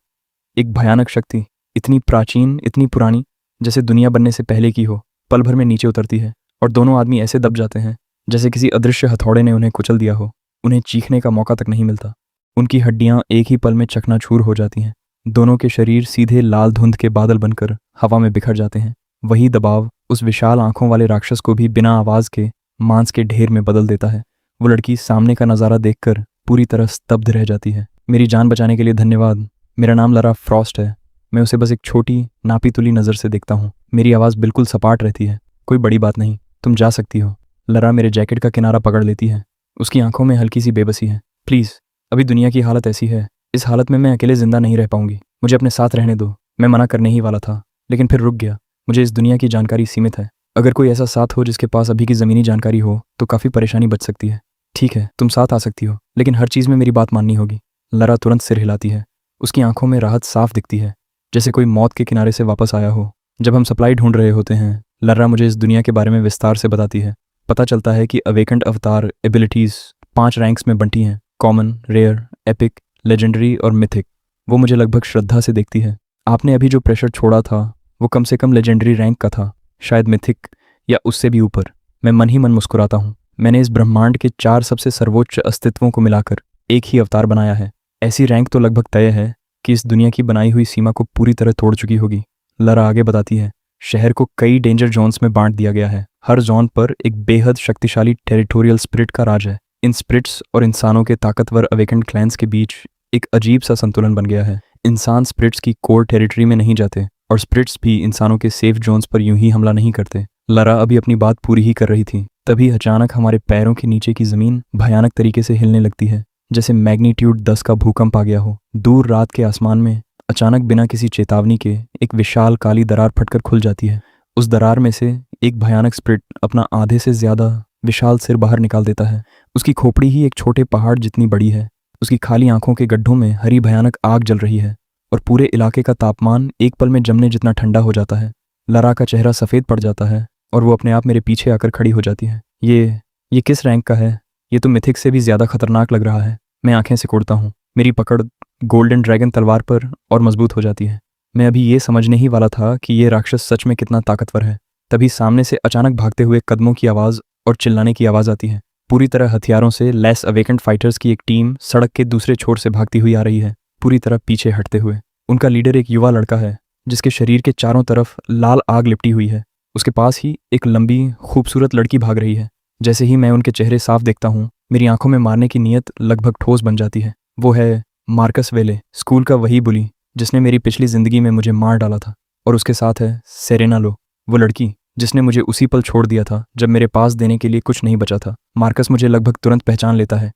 Speaker 1: एक भयानक शक्ति, इतनी प्राचीन, इतनी पुरानी, जैसे दुनिया बनने से पहले की हो, पल भर में नीचे उतरती है और दोनों आदमी ऐसे दब जाते हैं जैसे किसी अदृश्य हथौड़े ने उन्हें कुचल दिया हो। उन्हें चीखने का मौका तक नहीं मिलता। उनकी हड्डियां एक ही पल में चकनाचूर हो जाती हैं। दोनों के शरीर सीधे लाल धुंध के बादल बनकर हवा में बिखर जाते हैं। वही दबाव उस विशाल आंखों वाले राक्षस को भी बिना आवाज़ के मांस के ढेर में बदल देता है। वो लड़की सामने का नज़ारा देखकर पूरी तरह स्तब्ध रह जाती है। मेरी जान बचाने के लिए धन्यवाद। मेरा नाम लरा फ्रॉस्ट है। मैं उसे बस एक छोटी नापी तुली नज़र से देखता हूँ। मेरी आवाज़ बिल्कुल सपाट रहती है। कोई बड़ी बात नहीं, तुम जा सकती हो। लरा मेरे जैकेट का किनारा पकड़ लेती है। उसकी आंखों में हल्की सी बेबसी है। प्लीज़, अभी दुनिया की हालत ऐसी है, इस हालत में मैं अकेले जिंदा नहीं रह पाऊंगी। मुझे अपने साथ रहने दो। मैं मना करने ही वाला था, लेकिन फिर रुक गया। मुझे इस दुनिया की जानकारी सीमित है। अगर कोई ऐसा साथ हो जिसके पास अभी की ज़मीनी जानकारी हो तो काफ़ी परेशानी बच सकती है। ठीक है, तुम साथ आ सकती हो, लेकिन हर चीज़ में मेरी बात माननी होगी। लरा तुरंत सिर हिलाती है। उसकी आंखों में राहत साफ दिखती है, जैसे कोई मौत के किनारे से वापस आया हो। जब हम सप्लाई ढूंढ रहे होते हैं, लरा मुझे इस दुनिया के बारे में विस्तार से बताती है। पता चलता है कि अवेकेंड अवतार एबिलिटीज़ 5 रैंक्स में बंटी हैं: कॉमन, रेयर, एपिक, लेजेंडरी और मिथिक। वो मुझे लगभग श्रद्धा से देखती है। आपने अभी जो प्रेशर छोड़ा था वो कम से कम लेजेंडरी रैंक का था, शायद मिथिक या उससे भी ऊपर। मैं मन ही मन मुस्कुराता हूँ। मैंने इस ब्रह्मांड के 4 सबसे सर्वोच्च अस्तित्वों को मिलाकर एक ही अवतार बनाया है। ऐसी रैंक तो लगभग तय है कि इस दुनिया की बनाई हुई सीमा को पूरी तरह तोड़ चुकी होगी। लरा आगे बताती है, शहर को कई डेंजर जोन्स में बांट दिया गया है। हर जोन पर एक बेहद शक्तिशाली टेरिटोरियल स्पिरिट का राज है। इन स्पिरिट्स और इंसानों के ताकतवर अवेकेंड क्लैंस के बीच एक अजीब सा संतुलन बन गया है। इंसान स्पिरिट्स की कोर टेरिटरी में नहीं जाते और स्पिरिट्स भी इंसानों के सेफ जोन्स पर यूं ही हमला नहीं करते। लरा अभी अपनी बात पूरी ही कर रही थी, तभी अचानक हमारे पैरों के नीचे की ज़मीन भयानक तरीके से हिलने लगती है, जैसे मैग्नीट्यूड 10 का भूकंप आ गया हो। दूर रात के आसमान में अचानक बिना किसी चेतावनी के एक विशाल काली दरार फटकर खुल जाती है। उस दरार में से एक भयानक स्पिरिट अपना आधे से ज़्यादा विशाल सिर बाहर निकाल देता है। उसकी खोपड़ी ही एक छोटे पहाड़ जितनी बड़ी है। उसकी खाली आंखों के गड्ढों में हरी भयानक आग जल रही है और पूरे इलाके का तापमान एक पल में जमने जितना ठंडा हो जाता है। लरा का चेहरा सफ़ेद पड़ जाता है और वो अपने आप मेरे पीछे आकर खड़ी हो जाती है। ये किस रैंक का है? ये तो मिथिक से भी ज़्यादा खतरनाक लग रहा है। मैं आंखें सिकुड़ता हूँ। मेरी पकड़ गोल्डन ड्रैगन तलवार पर और मजबूत हो जाती है। मैं अभी ये समझने ही वाला था कि ये राक्षस सच में कितना ताकतवर है, तभी सामने से अचानक भागते हुए कदमों की आवाज़ और चिल्लाने की आवाज़ आती है। पूरी तरह हथियारों से लैस अवेकेंड फाइटर्स की एक टीम सड़क के दूसरे छोर से भागती हुई आ रही है, पूरी तरह पीछे हटते हुए। उनका लीडर एक युवा लड़का है जिसके शरीर के चारों तरफ लाल आग लिपटी हुई है। उसके पास ही एक लंबी खूबसूरत लड़की भाग रही है। जैसे ही मैं उनके चेहरे साफ देखता हूँ, मेरी आंखों में मारने की नीयत लगभग ठोस बन जाती है। वो है मार्कस वेले, स्कूल का वही बुली जिसने मेरी पिछली ज़िंदगी में मुझे मार डाला था। और उसके साथ है सेरेना लो, वो लड़की जिसने मुझे उसी पल छोड़ दिया था जब मेरे पास देने के लिए कुछ नहीं बचा था। मार्कस मुझे लगभग तुरंत पहचान लेता है।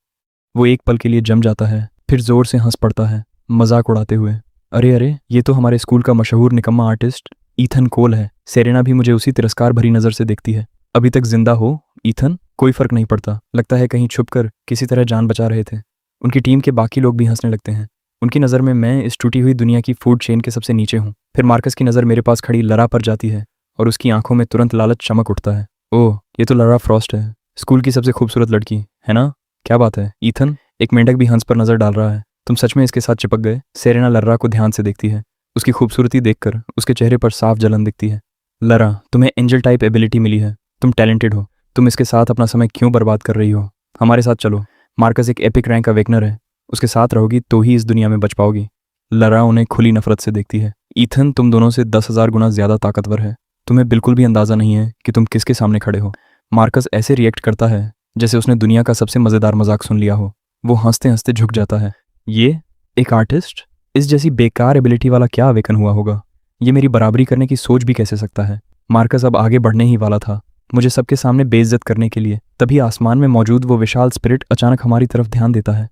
Speaker 1: वो एक पल के लिए जम जाता है, फिर ज़ोर से हंस पड़ता है, मजाक उड़ाते हुए। अरे, ये तो हमारे स्कूल का मशहूर निकम्मा आर्टिस्ट ईथन कोल है। सेरेना भी मुझे उसी तिरस्कार भरी नज़र से देखती है। अभी तक जिंदा हो ईथन? कोई फ़र्क नहीं पड़ता। लगता है कहीं छुपकर किसी तरह जान बचा रहे थे। उनकी टीम के बाकी लोग भी हंसने लगते हैं। उनकी नज़र में मैं इस टूटी हुई दुनिया की फूड चेन के सबसे नीचे हूँ। फिर मार्कस की नज़र मेरे पास खड़ी लरा पर जाती है और उसकी आंखों में तुरंत लालच चमक उठता है। ओह, ये तो लरा फ्रॉस्ट है, स्कूल की सबसे खूबसूरत लड़की, है ना? क्या बात है ईथन? एक मेंढक भी हंस पर नज़र डाल रहा है। तुम सच में इसके साथ चिपक गए? सेरेना लरा को ध्यान से देखती है। उसकी खूबसूरती देखकर उसके चेहरे पर साफ जलन दिखती है। लरा, तुम्हें एंजल टाइप एबिलिटी मिली है, तुम टैलेंटेड हो। तुम इसके साथ अपना समय क्यों बर्बाद कर रही हो? हमारे साथ चलो। मार्कस एक एपिक रैंक अवेकनर है, उसके साथ रहोगी तो ही इस दुनिया में बच पाओगी। लरा उन्हें खुली नफरत से देखती है। ईथन तुम दोनों से 10,000 गुना ज़्यादा ताकतवर है। तुम्हें बिल्कुल भी अंदाज़ा नहीं है कि तुम किसके सामने खड़े हो। मार्कस ऐसे रिएक्ट करता है जैसे उसने दुनिया का सबसे मज़ेदार मजाक सुन लिया हो। वो हंसते हंसते झुक जाता है। ये एक आर्टिस्ट? इस जैसी बेकार एबिलिटी वाला क्या अवेकन हुआ होगा? ये मेरी बराबरी करने की सोच भी कैसे सकता है? मार्कस अब आगे बढ़ने ही वाला था, मुझे सबके सामने बेइज्जत करने के लिए। तभी आसमान में मौजूद वो विशाल स्पिरिट अचानक हमारी तरफ ध्यान देता है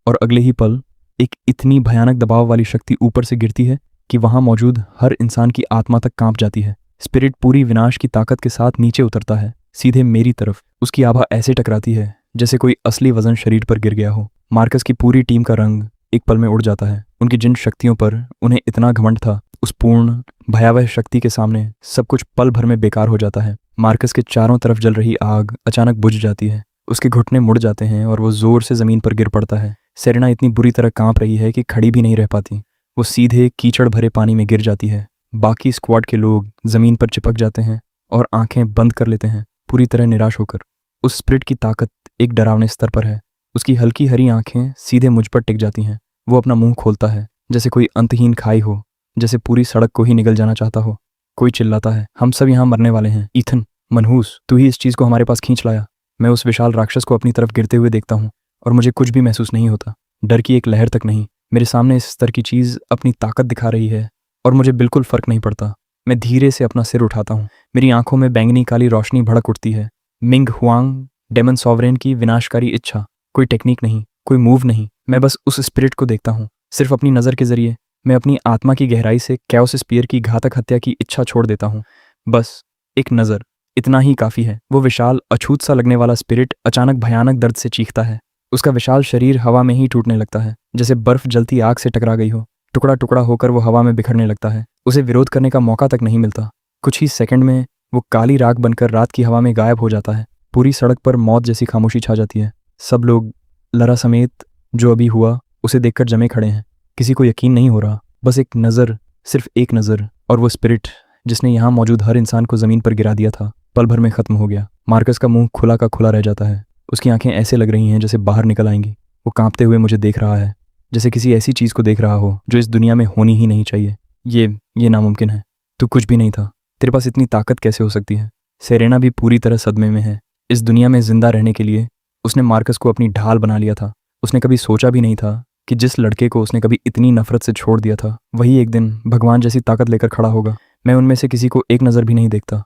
Speaker 1: और अगले ही पल एक इतनी भयानक दबाव वाली शक्ति ऊपर से गिरती है कि वहां मौजूद हर इंसान की आत्मा तक कांप जाती है। स्पिरिट पूरी विनाश की ताकत के साथ नीचे उतरता है, सीधे मेरी तरफ। उसकी आभा ऐसे टकराती है जैसे कोई असली वजन शरीर पर गिर गया हो। मार्कस की पूरी टीम का रंग एक पल में उड़ जाता है। उनकी जिन शक्तियों पर उन्हें इतना घमंड था, उस पूर्ण भयावह शक्ति के सामने सब कुछ पल भर में बेकार हो जाता है। मार्कस के चारों तरफ जल रही आग अचानक बुझ जाती है। उसके घुटने मुड़ जाते हैं और वो जोर से जमीन पर गिर पड़ता है। सेरेना इतनी बुरी तरह कांप रही है कि खड़ी भी नहीं रह पाती। वो सीधे कीचड़ भरे पानी में गिर जाती है। बाकी स्क्वाड के लोग जमीन पर चिपक जाते हैं और आंखें बंद कर लेते हैं, पूरी तरह निराश होकर। उस स्पिरिट की ताकत एक डरावने स्तर पर है। उसकी हल्की हरी आंखें सीधे मुझ पर टिक जाती हैं। वो अपना मुंह खोलता है जैसे कोई अंतहीन खाई हो, जैसे पूरी सड़क को ही निगल जाना चाहता हो। कोई चिल्लाता है, हम सब यहाँ मरने वाले हैं। ईथन, मनहूस, तू ही इस चीज को हमारे पास खींच लाया। मैं उस विशाल राक्षस को अपनी तरफ गिरते हुए देखता हूँ और मुझे कुछ भी महसूस नहीं होता। डर की एक लहर तक नहीं। मेरे सामने इस स्तर की चीज अपनी ताकत दिखा रही है और मुझे बिल्कुल फर्क नहीं पड़ता। मैं धीरे से अपना सिर उठाता हूँ। मेरी आंखों में बैंगनी काली रोशनी भड़क उठती है। मिंग हुआंग, डेमन सॉवरेन की विनाशकारी इच्छा। कोई टेक्निक नहीं, कोई मूव नहीं। मैं बस उस स्पिरिट को देखता हूँ। सिर्फ अपनी नज़र के जरिए मैं अपनी आत्मा की गहराई से कैओस स्पीयर की घातक हत्या की इच्छा छोड़ देता हूँ। बस एक नज़र, इतना ही काफ़ी है। वो विशाल अछूत सा लगने वाला स्पिरिट अचानक भयानक दर्द से चीखता है। उसका विशाल शरीर हवा में ही टूटने लगता है, जैसे बर्फ जलती आग से टकरा गई हो। टुकड़ा टुकड़ा होकर वो हवा में बिखरने लगता है। उसे विरोध करने का मौका तक नहीं मिलता। कुछ ही सेकंड में वो काली राख बनकर रात की हवा में गायब हो जाता है। पूरी सड़क पर मौत जैसी खामोशी छा जाती है। सब लोग, लरा समेत, जो अभी हुआ उसे देखकर जमे खड़े हैं। किसी को यकीन नहीं हो रहा। बस एक नज़र, सिर्फ एक नज़र, और वो स्पिरिट जिसने यहाँ मौजूद हर इंसान को ज़मीन पर गिरा दिया था, पल भर में ख़त्म हो गया। मार्कस का मुंह खुला का खुला रह जाता है। उसकी आंखें ऐसे लग रही हैं जैसे बाहर निकल आएंगी। वो कांपते हुए मुझे देख रहा है, जैसे किसी ऐसी चीज़ को देख रहा हो जो इस दुनिया में होनी ही नहीं चाहिए। ये नामुमकिन है। तू कुछ भी नहीं था। तेरे पास इतनी ताकत कैसे हो सकती है? सेरेना भी पूरी तरह सदमे में है। इस दुनिया में जिंदा रहने के लिए उसने मार्कस को अपनी ढाल बना लिया था। उसने कभी सोचा भी नहीं था कि जिस लड़के को उसने कभी इतनी नफरत से छोड़ दिया था, वही एक दिन भगवान जैसी ताकत लेकर खड़ा होगा। मैं उनमें से किसी को एक नज़र भी नहीं देखता।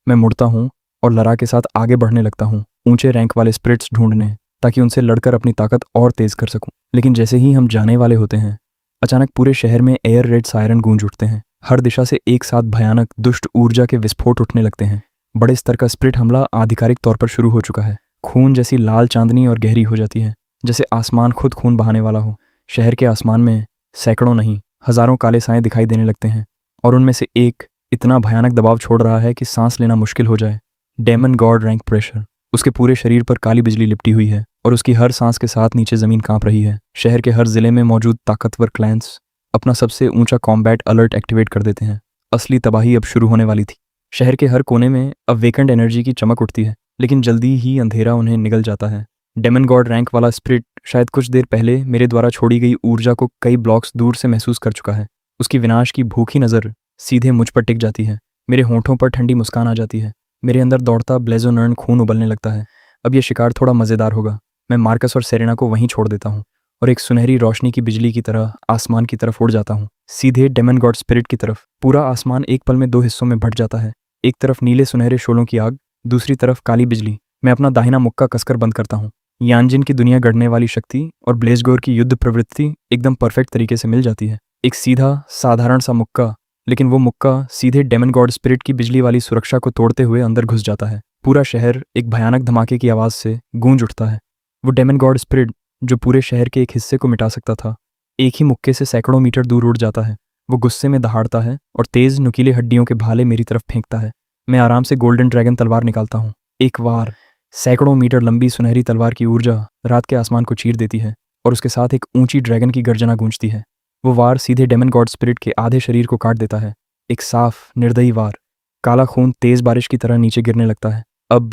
Speaker 1: मैं मुड़ता हूँ और लरा के साथ आगे बढ़ने लगता हूँ, ऊंचे रैंक वाले स्पिरिट्स ढूंढने, ताकि उनसे लड़कर अपनी ताकत और तेज कर सकूं। लेकिन जैसे ही हम जाने वाले होते हैं, अचानक पूरे शहर में एयर रेड सायरन गूंज उठते हैं। हर दिशा से एक साथ भयानक दुष्ट ऊर्जा के विस्फोट उठने लगते हैं। बड़े स्तर का स्पिरिट हमला आधिकारिक तौर पर शुरू हो चुका है। खून जैसी लाल चांदनी और गहरी हो जाती है, जैसे आसमान खुद खून बहाने वाला हो। शहर के आसमान में सैकड़ों नहीं, हजारों काले साए दिखाई देने लगते हैं, और उनमें से एक इतना भयानक दबाव छोड़ रहा है कि सांस लेना मुश्किल हो जाए। Demon god rank pressure. उसके पूरे शरीर पर काली बिजली लिपटी हुई है और उसकी हर सांस के साथ नीचे जमीन कांप रही है। शहर के हर जिले में मौजूद ताकतवर क्लैंस अपना सबसे ऊंचा कॉम्बैट अलर्ट एक्टिवेट कर देते हैं। असली तबाही अब शुरू होने वाली थी। शहर के हर कोने में अब वेकेंट एनर्जी की चमक उठती है, लेकिन जल्दी ही अंधेरा उन्हें निगल जाता है। डेमन गॉड रैंक वाला स्पिरिट शायद कुछ देर पहले मेरे द्वारा छोड़ी गई ऊर्जा को कई ब्लॉक्स दूर से महसूस कर चुका है। उसकी विनाश की भूखी नज़र सीधे मुझ पर टिक जाती है। मेरे होंठों पर ठंडी मुस्कान आ जाती है। मेरे अंदर दौड़ता ब्लेजोनर्न खून उबलने लगता है। अब यह शिकार थोड़ा मज़ेदार होगा। मैं मार्कस और सेरेना को वहीं छोड़ देता हूँ और एक सुनहरी रोशनी की बिजली की तरह आसमान की तरफ उड़ जाता हूँ, सीधे डेमन गॉड स्पिरिट की तरफ। पूरा आसमान एक पल में दो हिस्सों में बंट जाता है। एक तरफ नीले सुनहरे शोलों की आग, दूसरी तरफ काली बिजली। मैं अपना दाहिना मुक्का कसकर बंद करता हूँ। यानजिन की दुनिया गढ़ने वाली शक्ति और ब्लेजगोर की युद्ध प्रवृत्ति एकदम परफेक्ट तरीके से मिल जाती है। एक सीधा साधारण सा मुक्का, लेकिन वो मुक्का सीधे डेमन गॉड स्पिरिट की बिजली वाली सुरक्षा को तोड़ते हुए अंदर घुस जाता है। पूरा शहर एक भयानक धमाके की आवाज़ से गूंज उठता है। वो डेमन गॉड स्पिरिट जो पूरे शहर के एक हिस्से को मिटा सकता था, एक ही मुक्के से सैकड़ों मीटर दूर उड़ जाता है। वो गुस्से में दहाड़ता है और तेज नुकीले हड्डियों के भाले मेरी तरफ फेंकता है। मैं आराम से गोल्डन ड्रैगन तलवार निकालता हूँ। एक वार, सैकड़ों मीटर लंबी सुनहरी तलवार की ऊर्जा रात के आसमान को चीर देती है और उसके साथ एक ऊंची ड्रैगन की गर्जना गूंजती है। वो वार सीधे डेमन गॉड स्पिरिट के आधे शरीर को काट देता है। एक साफ निर्दयी वार। काला खून तेज बारिश की तरह नीचे गिरने लगता है। अब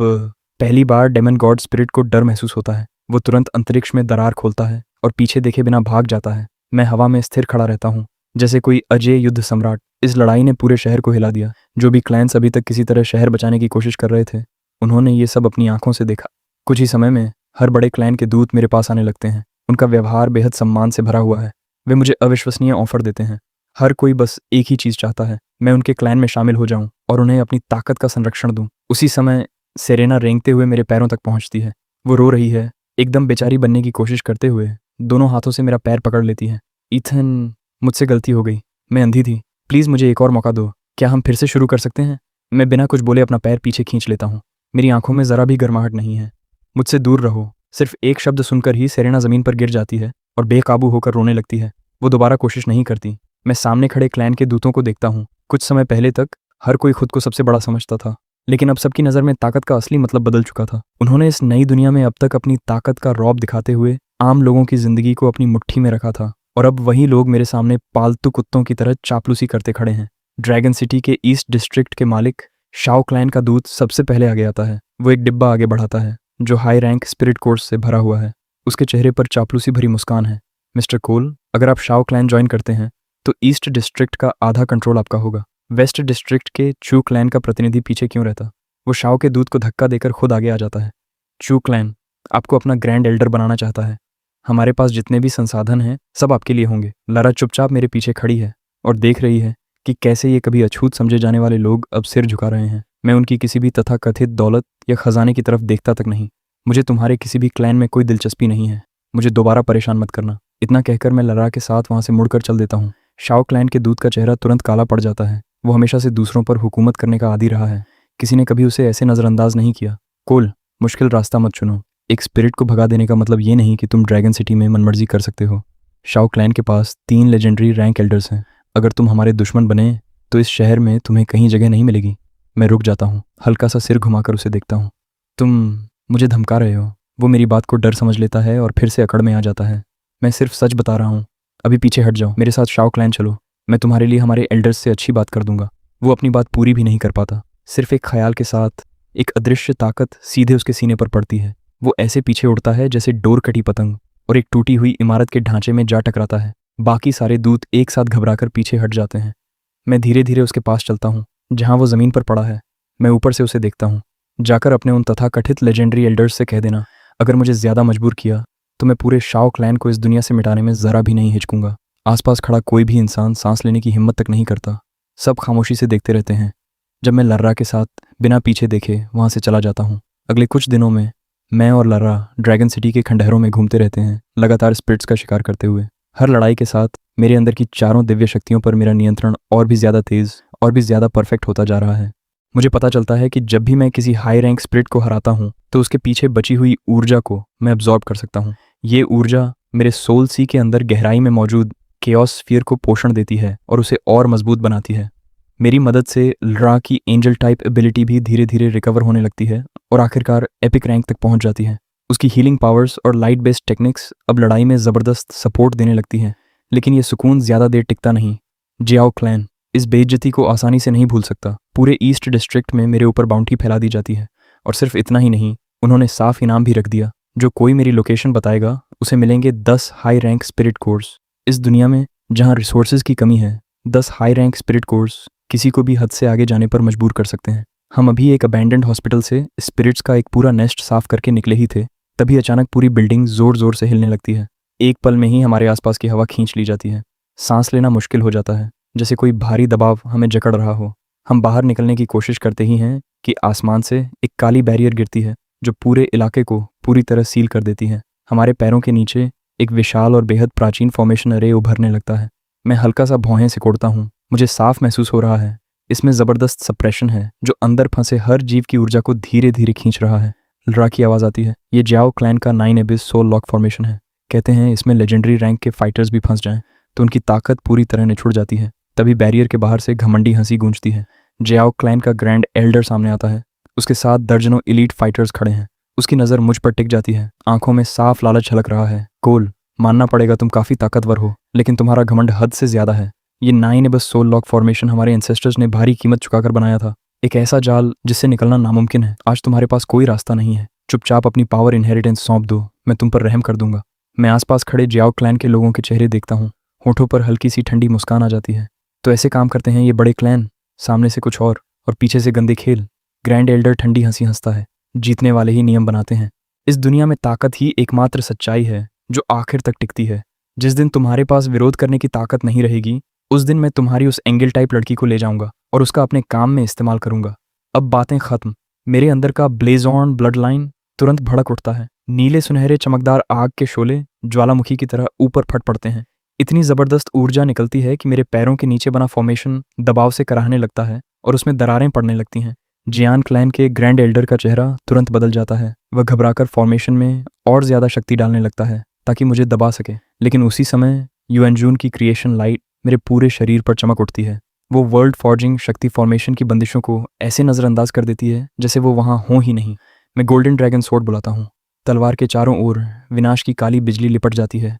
Speaker 1: पहली बार डेमन गॉड स्पिरिट को डर महसूस होता है। वो तुरंत अंतरिक्ष में दरार खोलता है और पीछे देखे बिना भाग जाता है। मैं हवा में स्थिर खड़ा रहता हूँ, जैसे कोई अजय युद्ध सम्राट। इस लड़ाई ने पूरे शहर को हिला दिया। जो भी क्लैंस अभी तक किसी तरह शहर बचाने की कोशिश कर रहे थे, उन्होंने ये सब अपनी आंखों से देखा। कुछ ही समय में हर बड़े क्लैन के दूत मेरे पास आने लगते हैं। उनका व्यवहार बेहद सम्मान से भरा हुआ है। वे मुझे अविश्वसनीय ऑफर देते हैं। हर कोई बस एक ही चीज़ चाहता है, मैं उनके क्लैन में शामिल हो जाऊं और उन्हें अपनी ताकत का संरक्षण दूं। उसी समय सेरेना रेंगते हुए मेरे पैरों तक पहुंचती है। वो रो रही है, एकदम बेचारी बनने की कोशिश करते हुए दोनों हाथों से मेरा पैर पकड़ लेती है। ईथन, मुझसे गलती हो गई। मैं अंधी थी। प्लीज़ मुझे एक और मौका दो। क्या हम फिर से शुरू कर सकते हैं? मैं बिना कुछ बोले अपना पैर पीछे खींच लेता हूँ। मेरी आंखों में ज़रा भी गर्माहट नहीं है। मुझसे दूर रहो। सिर्फ एक शब्द सुनकर ही सेरेना ज़मीन पर गिर जाती है और बेकाबू होकर रोने लगती है। वो दोबारा कोशिश नहीं करती। मैं सामने खड़े क्लैन के दूतों को देखता हूँ। कुछ समय पहले तक हर कोई खुद को सबसे बड़ा समझता था, लेकिन अब सबकी नज़र में ताकत का असली मतलब बदल चुका था। उन्होंने इस नई दुनिया में अब तक अपनी ताकत का रौब दिखाते हुए आम लोगों की जिंदगी को अपनी मुट्ठी में रखा था, और अब वही लोग मेरे सामने पालतू कुत्तों की तरह चापलूसी करते खड़े हैं। ड्रैगन सिटी के ईस्ट डिस्ट्रिक्ट के मालिक शाओ क्लैन का दूत सबसे पहले आगे आता है। वो एक डिब्बा आगे बढ़ाता है जो हाई रैंक स्पिरिट कोर्स से भरा हुआ है। उसके चेहरे पर चापलूसी भरी मुस्कान है। मिस्टर कोल, अगर आप शाओ क्लैन ज्वाइन करते हैं तो ईस्ट डिस्ट्रिक्ट का आधा कंट्रोल आपका होगा। वेस्ट डिस्ट्रिक्ट के चू क्लैन का प्रतिनिधि पीछे क्यों रहता? वो शाओ के दूत को धक्का देकर खुद आगे आ जाता है। चू क्लैन आपको अपना ग्रैंड एल्डर बनाना चाहता है। हमारे पास जितने भी संसाधन हैं सब आपके लिए होंगे। लारा चुपचाप मेरे पीछे खड़ी है और देख रही है कि कैसे ये कभी अछूत समझे जाने वाले लोग अब सिर झुका रहे हैं। मैं उनकी किसी भी तथाकथित दौलत या खजाने की तरफ देखता तक नहीं। मुझे तुम्हारे किसी भी क्लैन में कोई दिलचस्पी नहीं है। मुझे दोबारा परेशान मत करना। इतना कहकर मैं लरा के साथ वहां से मुड़कर चल देता हूँ। शाओ क्लैन के दूत का चेहरा तुरंत काला पड़ जाता है। वो हमेशा से दूसरों पर हुकूमत करने का आदी रहा है। किसी ने कभी उसे ऐसे नज़रअंदाज नहीं किया। कोल, मुश्किल रास्ता मत चुनो। एक स्पिरिट को भगा देने का मतलब ये नहीं कि तुम ड्रैगन सिटी में मनमर्जी कर सकते हो। शाओ क्लैन के पास 3 लेजेंडरी रैंक एल्डर्स हैं। अगर तुम हमारे दुश्मन बने तो इस शहर में तुम्हें कहीं जगह नहीं मिलेगी। मैं रुक जाता हूँ, हल्का सा सिर घुमाकर उसे देखता हूँ। तुम मुझे धमका रहे हो? वो मेरी बात को डर समझ लेता है और फिर से अकड़ में आ जाता है। मैं सिर्फ सच बता रहा हूँ। अभी पीछे हट जाओ, मेरे साथ शाओ क्लैन चलो। मैं तुम्हारे लिए हमारे एल्डर्स से अच्छी बात कर दूंगा। वो अपनी बात पूरी भी नहीं कर पाता। सिर्फ एक ख्याल के साथ एक अदृश्य ताकत सीधे उसके सीने पर पड़ती है। वो ऐसे पीछे उड़ता है जैसे डोर कटी पतंग और एक टूटी हुई इमारत के ढांचे में जा टकराता है। बाकी सारे दूत एक साथ घबराकर पीछे हट जाते हैं। मैं धीरे धीरे उसके पास चलता हूँ जहाँ वो ज़मीन पर पड़ा है। मैं ऊपर से उसे देखता हूँ। जाकर अपने उन तथाकथित लेजेंडरी एल्डर्स से कह देना, अगर मुझे ज़्यादा मजबूर किया तो मैं पूरे शाओ क्लैन को इस दुनिया से मिटाने में ज़रा भी नहीं हिचकूंगा। आसपास खड़ा कोई भी इंसान सांस लेने की हिम्मत तक नहीं करता। सब खामोशी से देखते रहते हैं जब मैं लर्रा के साथ बिना पीछे देखे वहाँ से चला जाता हूँ। अगले कुछ दिनों में मैं और लर्रा ड्रैगन सिटी के खंडहरों में घूमते रहते हैं, लगातार स्पिरिट्स का शिकार करते हुए। हर लड़ाई के साथ मेरे अंदर की चारों दिव्य शक्तियों पर मेरा नियंत्रण और भी ज़्यादा तेज़ और भी ज़्यादा परफेक्ट होता जा रहा है। मुझे पता चलता है कि जब भी मैं किसी हाई रैंक स्पिरिट को हराता हूँ तो उसके पीछे बची हुई ऊर्जा को मैं अब्जॉर्ब कर सकता हूँ। ये ऊर्जा मेरे सोल सी के अंदर गहराई में मौजूद केओस स्फीयर को पोषण देती है और उसे और मजबूत बनाती है। मेरी मदद से लरा की एंजल टाइप एबिलिटी भी धीरे धीरे रिकवर होने लगती है और आखिरकार एपिक रैंक तक पहुंच जाती है। उसकी हीलिंग पावर्स और लाइट बेस्ड टेक्निक्स अब लड़ाई में ज़बरदस्त सपोर्ट देने लगती हैं। लेकिन ये सुकून ज़्यादा देर टिकता नहीं। जियाओ क्लैन इस बेइज्जती को आसानी से नहीं भूल सकता। पूरे ईस्ट डिस्ट्रिक्ट में मेरे ऊपर बाउंटी फैला दी जाती है, और सिर्फ इतना ही नहीं, उन्होंने साफ इनाम भी रख दिया। जो कोई मेरी लोकेशन बताएगा उसे मिलेंगे 10 हाई रैंक स्पिरिट कोर्स। इस दुनिया में जहाँ रिसोर्सेज की कमी है, 10 हाई रैंक स्पिरिट कोर्स किसी को भी हद से आगे जाने पर मजबूर कर सकते हैं। हम अभी एक अबैंडन्ड हॉस्पिटल से स्पिरिट्स का एक पूरा नेस्ट साफ करके निकले ही थे, तभी अचानक पूरी बिल्डिंग जोर जोर से हिलने लगती है। एक पल में ही हमारे आसपास की हवा खींच ली जाती है। सांस लेना मुश्किल हो जाता है, जैसे कोई भारी दबाव हमें जकड़ रहा हो। हम बाहर निकलने की कोशिश करते ही हैं कि आसमान से एक काली बैरियर गिरती है जो पूरे इलाके को पूरी तरह सील कर देती है। हमारे पैरों के नीचे एक विशाल और बेहद प्राचीन फॉर्मेशन अरे उभरने लगता है। मैं हल्का सा भौहें सिकोड़ता हूँ। मुझे साफ महसूस हो रहा है इसमें ज़बरदस्त सप्रेशन है जो अंदर फंसे हर जीव की ऊर्जा को धीरे धीरे खींच रहा है। लरा की आवाज़ आती है, ये जियाओ क्लैन का 9 एबिस सोल लॉक फॉर्मेशन है। कहते हैं इसमें लेजेंडरी रैंक के फाइटर्स भी फंस जाएं तो उनकी ताकत पूरी तरह निछुड़ जाती है। तभी बैरियर के बाहर से घमंडी हंसी गूंजती है। जियाओ क्लैन का ग्रैंड एल्डर सामने आता है। उसके साथ दर्जनों एलीट फाइटर्स खड़े हैं। उसकी नज़र मुझ पर टिक जाती है, आंखों में साफ लालच झलक रहा है। कोल, मानना पड़ेगा तुम काफ़ी ताकतवर हो, लेकिन तुम्हारा घमंड हद से ज़्यादा है। ये 9 एबिस सोल लॉक फॉर्मेशन हमारे एंसेस्टर्स ने भारी कीमत चुकाकर बनाया था, एक ऐसा जाल जिससे निकलना नामुमकिन है। आज तुम्हारे पास कोई रास्ता नहीं है। चुपचाप अपनी पावर इनहेरिटेंस सौंप दो, मैं तुम पर रहम कर दूंगा। मैं आसपास खड़े जियाओ क्लैन के लोगों के चेहरे देखता हूँ। होठों पर हल्की सी ठंडी मुस्कान आ जाती है। तो ऐसे काम करते हैं ये बड़े क्लैन, सामने से कुछ और पीछे से गंदे खेल। ग्रैंड एल्डर ठंडी हंसी हंसता है। जीतने वाले ही नियम बनाते हैं। इस दुनिया में ताकत ही एकमात्र सच्चाई है जो आखिर तक टिकती है। जिस दिन तुम्हारे पास विरोध करने की ताकत नहीं रहेगी, उस दिन मैं तुम्हारी उस एंगल टाइप लड़की को ले जाऊंगा और उसका अपने काम में इस्तेमाल करूंगा। अब बातें खत्म। मेरे अंदर का ब्लेजॉन ब्लड लाइन तुरंत भड़क उठता है। नीले सुनहरे चमकदार आग के शोले ज्वालामुखी की तरह ऊपर फट पड़ते हैं। इतनी ज़बरदस्त ऊर्जा निकलती है कि मेरे पैरों के नीचे बना फॉर्मेशन दबाव से कराहने लगता है और उसमें दरारें पड़ने लगती हैं। जियान क्लैन के ग्रैंड एल्डर का चेहरा तुरंत बदल जाता है। वह घबराकर फॉर्मेशन में और ज़्यादा शक्ति डालने लगता है ताकि मुझे दबा सके। लेकिन उसी समय युएनजून की क्रिएशन लाइट मेरे पूरे शरीर पर चमक उठती है। वो वर्ल्ड फॉर्जिंग शक्ति फॉर्मेशन की बंदिशों को ऐसे नज़रअंदाज कर देती है जैसे वो वहाँ हों ही नहीं। मैं गोल्डन ड्रैगन स्वॉर्ड बुलाता हूँ। तलवार के चारों ओर विनाश की काली बिजली लिपट जाती है।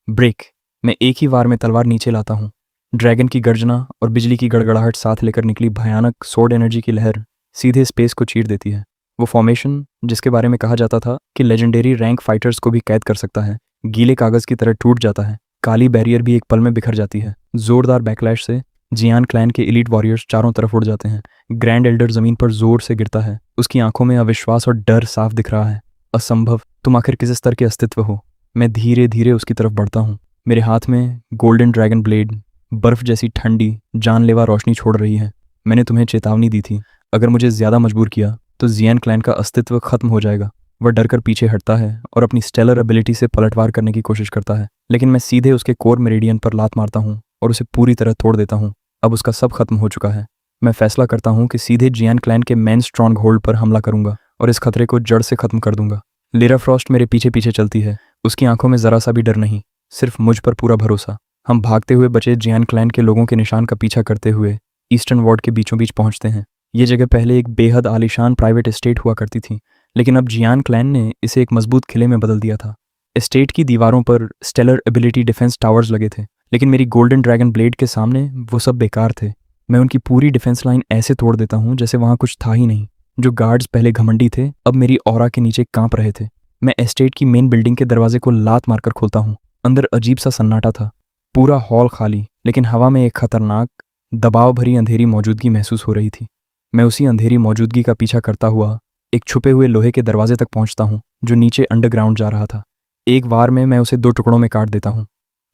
Speaker 1: ब्रेक। मैं एक ही वार में तलवार नीचे लाता हूँ। ड्रैगन की गर्जना और बिजली की गड़गड़ाहट साथ लेकर निकली भयानक सोर्ड एनर्जी की लहर सीधे स्पेस को चीर देती है। वो फॉर्मेशन जिसके बारे में कहा जाता था कि लेजेंडरी रैंक फाइटर्स को भी कैद कर सकता है, गीले कागज की तरह टूट जाता है। काली बैरियर भी एक पल में बिखर जाती है। जोरदार बैकलैश से जियान क्लैन के एलीट वॉरियर्स चारों तरफ उड़ जाते हैं। ग्रैंड एल्डर जमीन पर जोर से गिरता है। उसकी आंखों में अविश्वास और डर साफ दिख रहा है। असंभव, तुम आखिर किस स्तर के अस्तित्व हो? मैं धीरे धीरे उसकी तरफ बढ़ता हूँ। मेरे हाथ में गोल्डन ड्रैगन ब्लेड बर्फ जैसी ठंडी जानलेवा रोशनी छोड़ रही है। मैंने तुम्हें चेतावनी दी थी, अगर मुझे ज्यादा मजबूर किया तो जियान क्लैन का अस्तित्व खत्म हो जाएगा। वह डरकर पीछे हटता है और अपनी स्टेलर एबिलिटी से पलटवार करने की कोशिश करता है, लेकिन मैं सीधे उसके कोर मेरिडियन पर लात मारता हूँ और उसे पूरी तरह तोड़ देता हूँ। अब उसका सब खत्म हो चुका है। मैं फैसला करता हूँ कि सीधे जियान क्लैन के मेन स्ट्रॉन्ग होल्ड पर हमला करूंगा और इस खतरे को जड़ से खत्म कर दूंगा। लिरा फ्रॉस्ट मेरे पीछे पीछे चलती है। उसकी आंखों में जरा सा भी डर नहीं, सिर्फ मुझ पर पूरा भरोसा। हम भागते हुए बचे जियान क्लैन के लोगों के निशान का पीछा करते हुए ईस्टर्न वार्ड के बीचों बीच पहुंचते हैं। ये जगह पहले एक बेहद आलीशान प्राइवेट एस्टेट हुआ करती थी, लेकिन अब जियान क्लैन ने इसे एक मजबूत किले में बदल दिया था। एस्टेट की दीवारों पर स्टेलर एबिलिटी डिफेंस टावर्स लगे थे, लेकिन मेरी गोल्डन ड्रैगन ब्लेड के सामने वो सब बेकार थे। मैं उनकी पूरी डिफेंस लाइन ऐसे तोड़ देता हूँ जैसे वहाँ कुछ था ही नहीं। जो गार्ड्स पहले घमंडी थे अब मेरी ऑरा के नीचे कांप रहे थे। मैं एस्टेट की मेन बिल्डिंग के दरवाजे को लात मारकर खोलता हूँ। अंदर अजीब सा सन्नाटा था, पूरा हॉल खाली, लेकिन हवा में एक खतरनाक दबाव भरी अंधेरी मौजूदगी महसूस हो रही थी। मैं उसी अंधेरी मौजूदगी का पीछा करता हुआ एक छुपे हुए लोहे के दरवाजे तक पहुंचता हूं जो नीचे अंडरग्राउंड जा रहा था। एक वार में मैं उसे 2 टुकड़ों में काट देता हूं।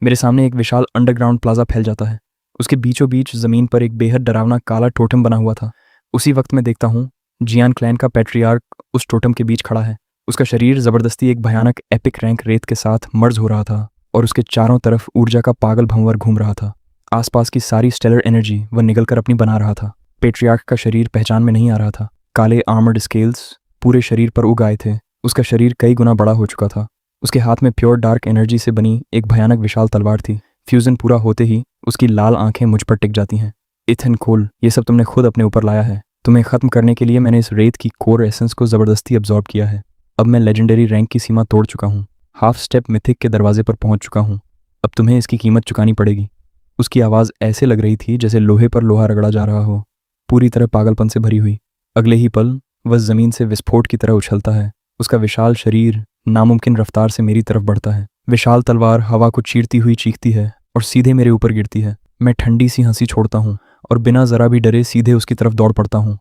Speaker 1: मेरे सामने एक विशाल अंडरग्राउंड प्लाजा फैल जाता है। उसके बीचों बीच जमीन पर एक बेहद डरावना काला टोटम बना हुआ था। उसी वक्त मैं देखता हूं जियान क्लैन का पैट्रियार्क उस टोटम के बीच खड़ा है। उसका शरीर जबरदस्ती एक भयानक एपिक रैंक रेत के साथ मर्ज हो रहा था और उसके चारों तरफ ऊर्जा का पागल भंवर घूम रहा था। आसपास की सारी स्टेलर एनर्जी वह निगल कर अपनी बना रहा था। पेट्रियार्क का शरीर पहचान में नहीं आ रहा था। काले आर्मर्ड स्केल्स पूरे शरीर पर उग आए थे। उसका शरीर कई गुना बड़ा हो चुका था। उसके हाथ में प्योर डार्क एनर्जी से बनी एक भयानक विशाल तलवार थी। फ्यूजन पूरा होते ही उसकी लाल आंखें मुझ पर टिक जाती हैं। इथन कोल, ये सब तुमने खुद अपने ऊपर लाया है। तुम्हें खत्म करने के लिए मैंने इस रेत की कोर एसेंस को जबरदस्ती अब्जॉर्ब किया है। अब मैं लेजेंडरी रैंक की सीमा तोड़ चुका हूँ। हाफ स्टेप मिथिक के दरवाजे पर पहुंच चुका हूँ। अब तुम्हें इसकी कीमत चुकानी पड़ेगी। उसकी आवाज़ ऐसे लग रही थी जैसे लोहे पर लोहा रगड़ा जा रहा हो, पूरी तरह पागलपन से भरी हुई। अगले ही पल वह जमीन से विस्फोट की तरह उछलता है। उसका विशाल शरीर नामुमकिन रफ्तार से मेरी तरफ बढ़ता है। विशाल तलवार हवा को चीरती हुई चीखती है और सीधे मेरे ऊपर गिरती है। मैं ठंडी सी हंसी छोड़ता हूँ और बिना जरा भी डरे सीधे उसकी तरफ दौड़ पड़ता हूँ।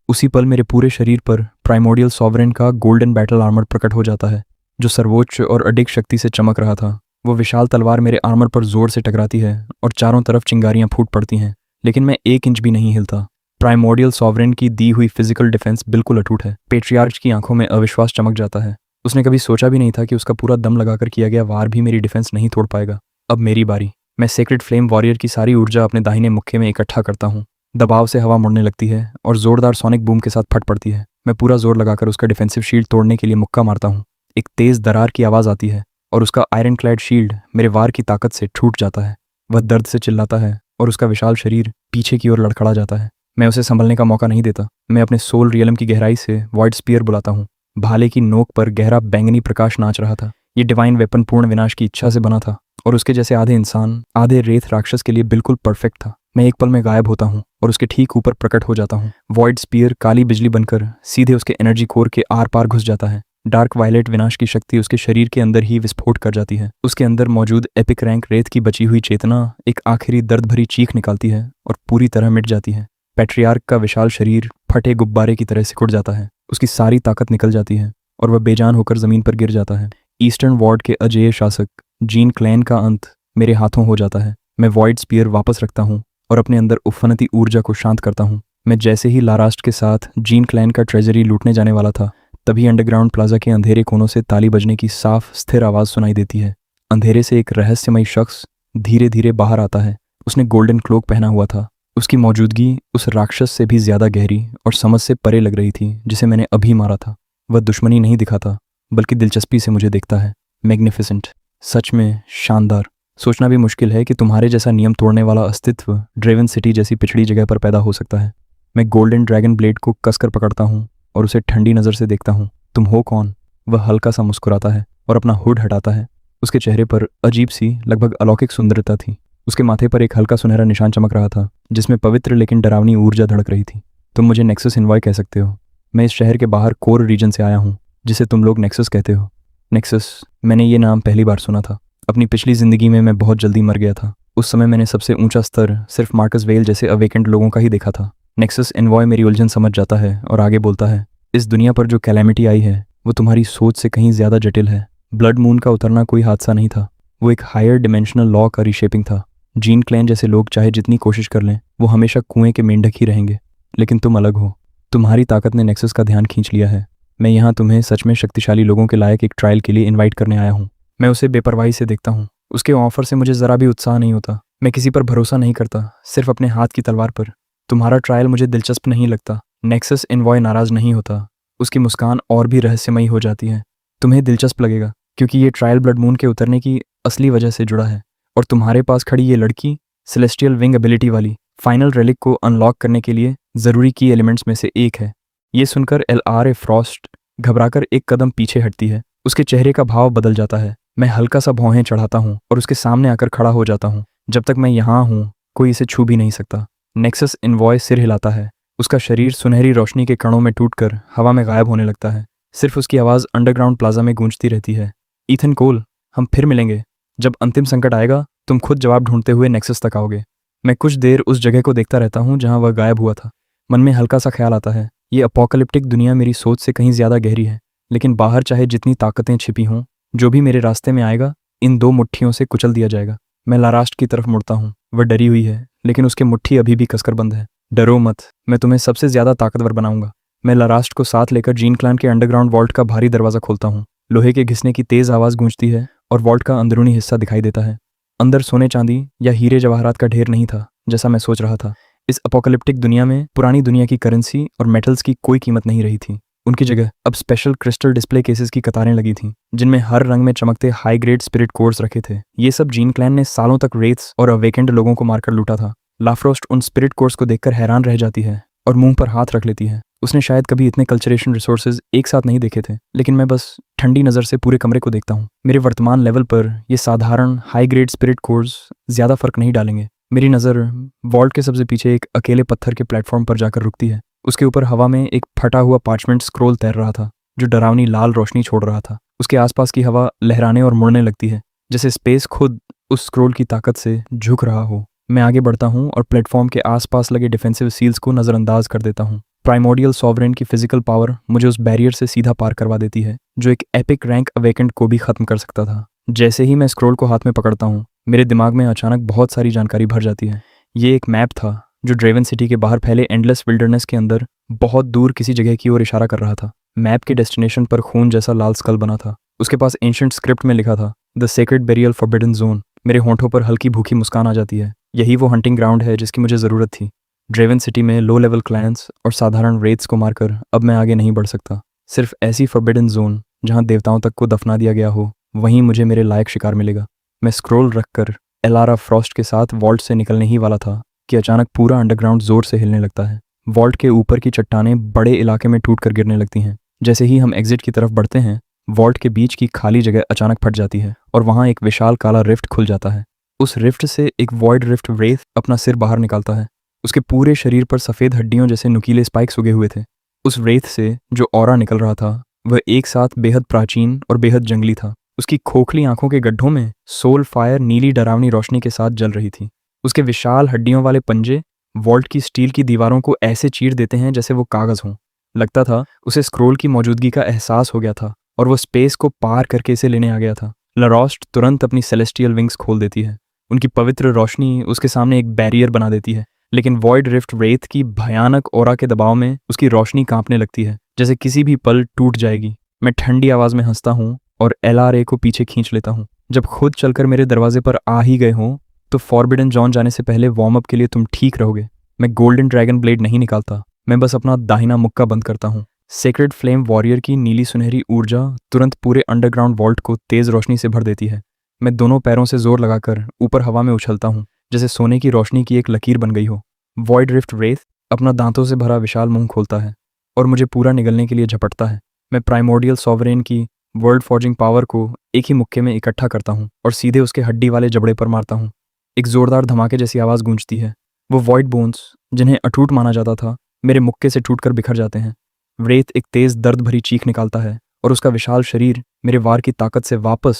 Speaker 1: उसी पल मेरे पूरे शरीर पर प्राइमोडियल सॉवरेन का गोल्डन बैटल आर्मर प्रकट हो जाता है, जो सर्वोच्च और अडिग शक्ति से चमक रहा था। वो विशाल तलवार मेरे आर्मर पर जोर से टकराती है और चारों तरफ चिंगारियां फूट पड़ती हैं, लेकिन मैं 1 इंच भी नहीं हिलता। प्राइमोडियल सॉवरेन की दी हुई फिजिकल डिफेंस बिल्कुल अटूट है। पेट्रियार्च की आंखों में अविश्वास चमक जाता है। उसने कभी सोचा भी नहीं था कि उसका पूरा दम लगाकर किया गया वार भी मेरी डिफेंस नहीं तोड़ पाएगा। अब मेरी बारी। मैं सेक्रेड फ्लेम वॉरियर की सारी ऊर्जा अपने दाहिने मुक्के में इकट्ठा करता हूँ। दबाव से हवा मुड़ने लगती है और जोरदार सोनिक बूम के साथ फट पड़ती है। मैं पूरा जोर लगाकर उसका डिफेंसिव शील्ड तोड़ने के लिए मुक्का मारता हूँ। एक तेज दरार की आवाज़ आती है और उसका आयरन क्लैड शील्ड मेरे वार की ताकत से टूट जाता है। वह दर्द से चिल्लाता है और उसका विशाल शरीर पीछे की ओर लड़खड़ा जाता है। मैं उसे संभलने का मौका नहीं देता। मैं अपने सोल रियलम की गहराई से वॉइड स्पीयर बुलाता हूँ। भाले की नोक पर गहरा बैंगनी प्रकाश नाच रहा था। ये डिवाइन वेपन पूर्ण विनाश की इच्छा से बना था और उसके जैसे आधे इंसान आधे रेत राक्षस के लिए बिल्कुल परफेक्ट था। मैं एक पल में गायब होता हूँ और उसके ठीक ऊपर प्रकट हो जाता हूँ। वॉइड स्पीयर काली बिजली बनकर सीधे उसके एनर्जी कोर के आर पार घुस जाता है। डार्क वायलेट विनाश की शक्ति उसके शरीर के अंदर ही विस्फोट कर जाती है। उसके अंदर मौजूद एपिक रैंक रेत की बची हुई चेतना एक आखिरी दर्द भरी चीख निकालती है और पूरी तरह मिट जाती है। पैट्रियार्क का विशाल शरीर फटे गुब्बारे की तरह सिकुड़ जाता है। उसकी सारी ताकत निकल जाती है और वह बेजान होकर जमीन पर गिर जाता है। ईस्टर्न वार्ड के अजेय शासक जीन क्लैन का अंत मेरे हाथों हो जाता है। मैं वॉइड स्पीयर वापस रखता हूँ और अपने अंदर उफनती ऊर्जा को शांत करता हूँ। मैं जैसे ही लारास्ट के साथ जीन क्लैन का ट्रेजरी लूटने जाने वाला था, तभी अंडरग्राउंड प्लाजा के अंधेरे कोनों से ताली बजने की साफ स्थिर आवाज़ सुनाई देती है। अंधेरे से एक रहस्यमयी शख्स धीरे धीरे बाहर आता है। उसने गोल्डन क्लोक पहना हुआ था उसकी मौजूदगी उस राक्षस से भी ज्यादा गहरी और समझ से परे लग रही थी जिसे मैंने अभी मारा था। वह दुश्मनी नहीं दिखाता, बल्कि दिलचस्पी से मुझे देखता है। मैग्निफिसेंट, सच में शानदार। सोचना भी मुश्किल है कि तुम्हारे जैसा नियम तोड़ने वाला अस्तित्व ड्रेवन सिटी जैसी पिछड़ी जगह पर पैदा हो सकता है। मैं गोल्डन ड्रैगन ब्लेड को कसकर पकड़ता हूँ और उसे ठंडी नज़र से देखता हूँ। तुम हो कौन? वह हल्का सा मुस्कुराता है और अपना हुड हटाता है। उसके चेहरे पर अजीब सी, लगभग अलौकिक सुंदरता थी। उसके माथे पर एक हल्का सुनहरा निशान चमक रहा था, जिसमें पवित्र लेकिन डरावनी ऊर्जा धड़क रही थी। तुम मुझे नेक्सस इनवॉय कह सकते हो। मैं इस शहर के बाहर कोर रीजन से आया हूँ, जिसे तुम लोग नेक्सस कहते हो। नेक्सस, मैंने ये नाम पहली बार सुना था। अपनी पिछली ज़िंदगी में मैं बहुत जल्दी मर गया था। उस समय मैंने सबसे ऊंचा स्तर सिर्फ मार्कस वेल जैसे अवेकेंट लोगों का ही देखा था। नेक्सस एनवॉय मेरी उलझन समझ जाता है और आगे बोलता है, इस दुनिया पर जो कैलेमिटी आई है वो तुम्हारी सोच से कहीं ज़्यादा जटिल है। ब्लड मून का उतरना कोई हादसा नहीं था, वो एक हायर डिमेंशनल लॉ का रीशेपिंग था। जीन क्लैन जैसे लोग चाहे जितनी कोशिश कर लें, वो हमेशा कुएं के मेंढक ही रहेंगे। लेकिन तुम अलग हो। तुम्हारी ताकत ने नेक्सस का ध्यान खींच लिया है। मैं यहाँ तुम्हें सच में शक्तिशाली लोगों के लायक एक ट्रायल के लिए इनवाइट करने आया हूँ। मैं उसे बेपरवाही से देखता हूँ। उसके ऑफर से मुझे ज़रा भी उत्साह नहीं होता। मैं किसी पर भरोसा नहीं करता, सिर्फ अपने हाथ की तलवार पर। तुम्हारा ट्रायल मुझे दिलचस्प नहीं लगता। नेक्सस एनवॉय नाराज़ नहीं होता। उसकी मुस्कान और भी रहस्यमयी हो जाती है। तुम्हें दिलचस्प लगेगा क्योंकि ये ट्रायल ब्लड मून के उतरने की असली वजह से जुड़ा है। और तुम्हारे पास खड़ी ये लड़की सेलेस्टियल विंग एबिलिटी वाली फाइनल रेलिक को अनलॉक करने के लिए ज़रूरी की एलिमेंट्स में से एक है। ये सुनकर LRA फ्रॉस्ट घबराकर एक कदम पीछे हटती है। उसके चेहरे का भाव बदल जाता है। मैं हल्का सा भौहें चढ़ाता हूँ और उसके सामने आकर खड़ा हो जाता हूँ। जब तक मैं यहाँ हूँ, कोई इसे छू भी नहीं सकता। नेक्सस एनवॉय सिर हिलाता है। उसका शरीर सुनहरी रोशनी के कणों में टूटकर हवा में गायब होने लगता है। सिर्फ उसकी आवाज़ अंडरग्राउंड प्लाजा में गूंजती रहती है। ईथन कोल, हम फिर मिलेंगे। जब अंतिम संकट आएगा, तुम खुद जवाब ढूंढते हुए नेक्सस तक आओगे। मैं कुछ देर उस जगह को देखता रहता हूँ जहाँ वह गायब हुआ था। मन में हल्का सा ख्याल आता है, ये अपोकलिप्टिक दुनिया मेरी सोच से कहीं ज़्यादा गहरी है। लेकिन बाहर चाहे जितनी ताकतें छिपी हों, जो भी मेरे रास्ते में आएगा, इन 2 मुट्ठियों से कुचल दिया जाएगा। मैं लारास्ट की तरफ मुड़ता हूँ। वह डरी हुई है, लेकिन उसकी मुट्ठी अभी भी कसकर बंद है। डरो मत, मैं तुम्हें सबसे ज़्यादा ताकतवर बनाऊंगा। मैं लारास्ट को साथ लेकर जीन क्लैन के अंडरग्राउंड वॉल्ट का भारी दरवाज़ा खोलता हूँ। लोहे के घिसने की तेज़ आवाज़ गूंजती है और वॉल्ट का अंदरूनी हिस्सा दिखाई देता है। अंदर सोने चांदी या हीरे जवाहरात का ढेर नहीं था, जैसा मैं सोच रहा था। इस अपोकलिप्टिक दुनिया में पुरानी दुनिया की करेंसी और मेटल्स की कोई कीमत नहीं रही थी। उनकी जगह अब स्पेशल क्रिस्टल डिस्प्ले केसेस की कतारें लगी थीं, जिनमें हर रंग में चमकते हाई ग्रेड स्पिरिट कोर्स रखे थे। ये सब जीन क्लैन ने सालों तक रेथ्स और अवेकेंड लोगों को मारकर लूटा था। लाफ्रोस्ट उन स्पिरिट कोर्स को देखकर हैरान रह जाती है और मुंह पर हाथ रख लेती है। उसने शायद कभी इतने कल्चरेशन रिसोर्सेज एक साथ नहीं देखे थे, लेकिन मैं बस ठंडी नज़र से पूरे कमरे को देखता हूँ। मेरे वर्तमान लेवल पर ये साधारण हाई ग्रेड स्पिरिट कोर्स ज़्यादा फर्क नहीं डालेंगे। मेरी नज़र वॉल्ट के सबसे पीछे एक अकेले पत्थर के प्लेटफॉर्म पर जाकर रुकती है। उसके ऊपर हवा में एक फटा हुआ पार्चमेंट स्क्रोल तैर रहा था, जो डरावनी लाल रोशनी छोड़ रहा था। उसके आसपास की हवा लहराने और मुड़ने लगती है, जैसे स्पेस खुद उस स्क्रोल की ताकत से झुक रहा हो। मैं आगे बढ़ता हूँ और प्लेटफॉर्म के आसपास लगे डिफेंसिव सील्स को नज़रअंदाज कर देता हूँ। प्राइमोडियल सॉवरेन की फिजिकल पावर मुझे उस बैरियर से सीधा पार करवा देती है, जो एक एपिक रैंक अवेकेंड को भी खत्म कर सकता था। जैसे ही मैं स्क्रोल को हाथ में पकड़ता हूँ, मेरे दिमाग में अचानक बहुत सारी जानकारी भर जाती है। ये एक मैप था जो ड्रेवन सिटी के बाहर फैले एंडलेस विल्डरनेस के अंदर बहुत दूर किसी जगह की ओर इशारा कर रहा था। मैप के डेस्टिनेशन पर खून जैसा लाल स्कल बना था। उसके पास एंशिएंट स्क्रिप्ट में लिखा था, the sacred burial forbidden zone. मेरे होंठों पर हल्की भूखी मुस्कान आ जाती है। यही वो हंटिंग ग्राउंड है जिसकी मुझे ज़रूरत थी। ड्रेवन सिटी में लो लेवल क्लैंस और साधारण रेट्स को मारकर अब मैं आगे नहीं बढ़ सकता। सिर्फ ऐसी फॉरबिडन जोन जहाँ देवताओं तक को दफना दिया गया हो, वहीं मुझे मेरे लायक शिकार मिलेगा। मैं स्क्रोल रखकर एलारा फ्रॉस्ट के साथ वॉल्ट से निकलने ही वाला था कि अचानक पूरा अंडरग्राउंड जोर से हिलने लगता है। वॉल्ट के ऊपर की चट्टानें बड़े इलाके में टूट कर गिरने लगती हैं। जैसे ही हम एग्जिट की तरफ बढ़ते हैं, वॉल्ट के बीच की खाली जगह अचानक फट जाती है और वहाँ एक विशाल काला रिफ्ट खुल जाता है। उस रिफ्ट से एक वॉइड रिफ्ट व्रेथ अपना सिर बाहर निकालता है। उसके पूरे शरीर पर सफ़ेद हड्डियों जैसे नुकीले स्पाइक्स उगे हुए थे। उस व्रेथ से जो ऑरा निकल रहा था, वह एक साथ बेहद प्राचीन और बेहद जंगली था। उसकी खोखली आंखों के गड्ढों में सोल फायर नीली डरावनी रोशनी के साथ जल रही थी। उसके विशाल हड्डियों वाले पंजे वॉल्ट की स्टील की दीवारों को ऐसे चीर देते हैं जैसे वो कागज़ हों। लगता था उसे स्क्रोल की मौजूदगी का एहसास हो गया था और वो स्पेस को पार करके इसे लेने आ गया था। लारोस्ट तुरंत अपनी सेलेस्टियल विंग्स खोल देती है। उनकी पवित्र रोशनी उसके सामने एक बैरियर बना देती है, लेकिन वॉइड रिफ्ट रेत की भयानक ओरा के दबाव में उसकी रोशनी कांपने लगती है, जैसे किसी भी पल टूट जाएगी। मैं ठंडी आवाज़ में हंसता हूँ और LRA को पीछे खींच लेता हूँ। जब खुद चलकर मेरे दरवाजे पर आ ही गए हों, तो फॉरबिडन जॉन जाने से पहले वार्म अप के लिए तुम ठीक रहोगे। मैं गोल्डन ड्रैगन ब्लेड नहीं निकालता, मैं बस अपना दाहिना मुक्का बंद करता हूँ। सेक्रेड फ्लेम वॉरियर की नीली सुनहरी ऊर्जा तुरंत पूरे अंडरग्राउंड वॉल्ट को तेज रोशनी से भर देती है। मैं दोनों पैरों से जोर लगाकर ऊपर हवा में उछलता हूँ, जैसे सोने की रोशनी की एक लकीर बन गई हो। वॉइड रिफ्ट रेथ अपना दांतों से भरा विशाल मुंह खोलता है और मुझे पूरा निगलने के लिए झपटता है। मैं प्राइमोर्डियल सॉवरेन की वर्ल्ड फॉर्जिंग पावर को एक ही मुक्के में इकट्ठा करता हूँ और सीधे उसके हड्डी वाले जबड़े पर मारता हूँ। एक जोरदार धमाके जैसी आवाज़ गूंजती है। वो वॉइड बोन्स, जिन्हें अटूट माना जाता था, मेरे मुक्के से टूटकर बिखर जाते हैं। व्रेथ एक तेज दर्द भरी चीख निकालता है और उसका विशाल शरीर मेरे वार की ताकत से वापस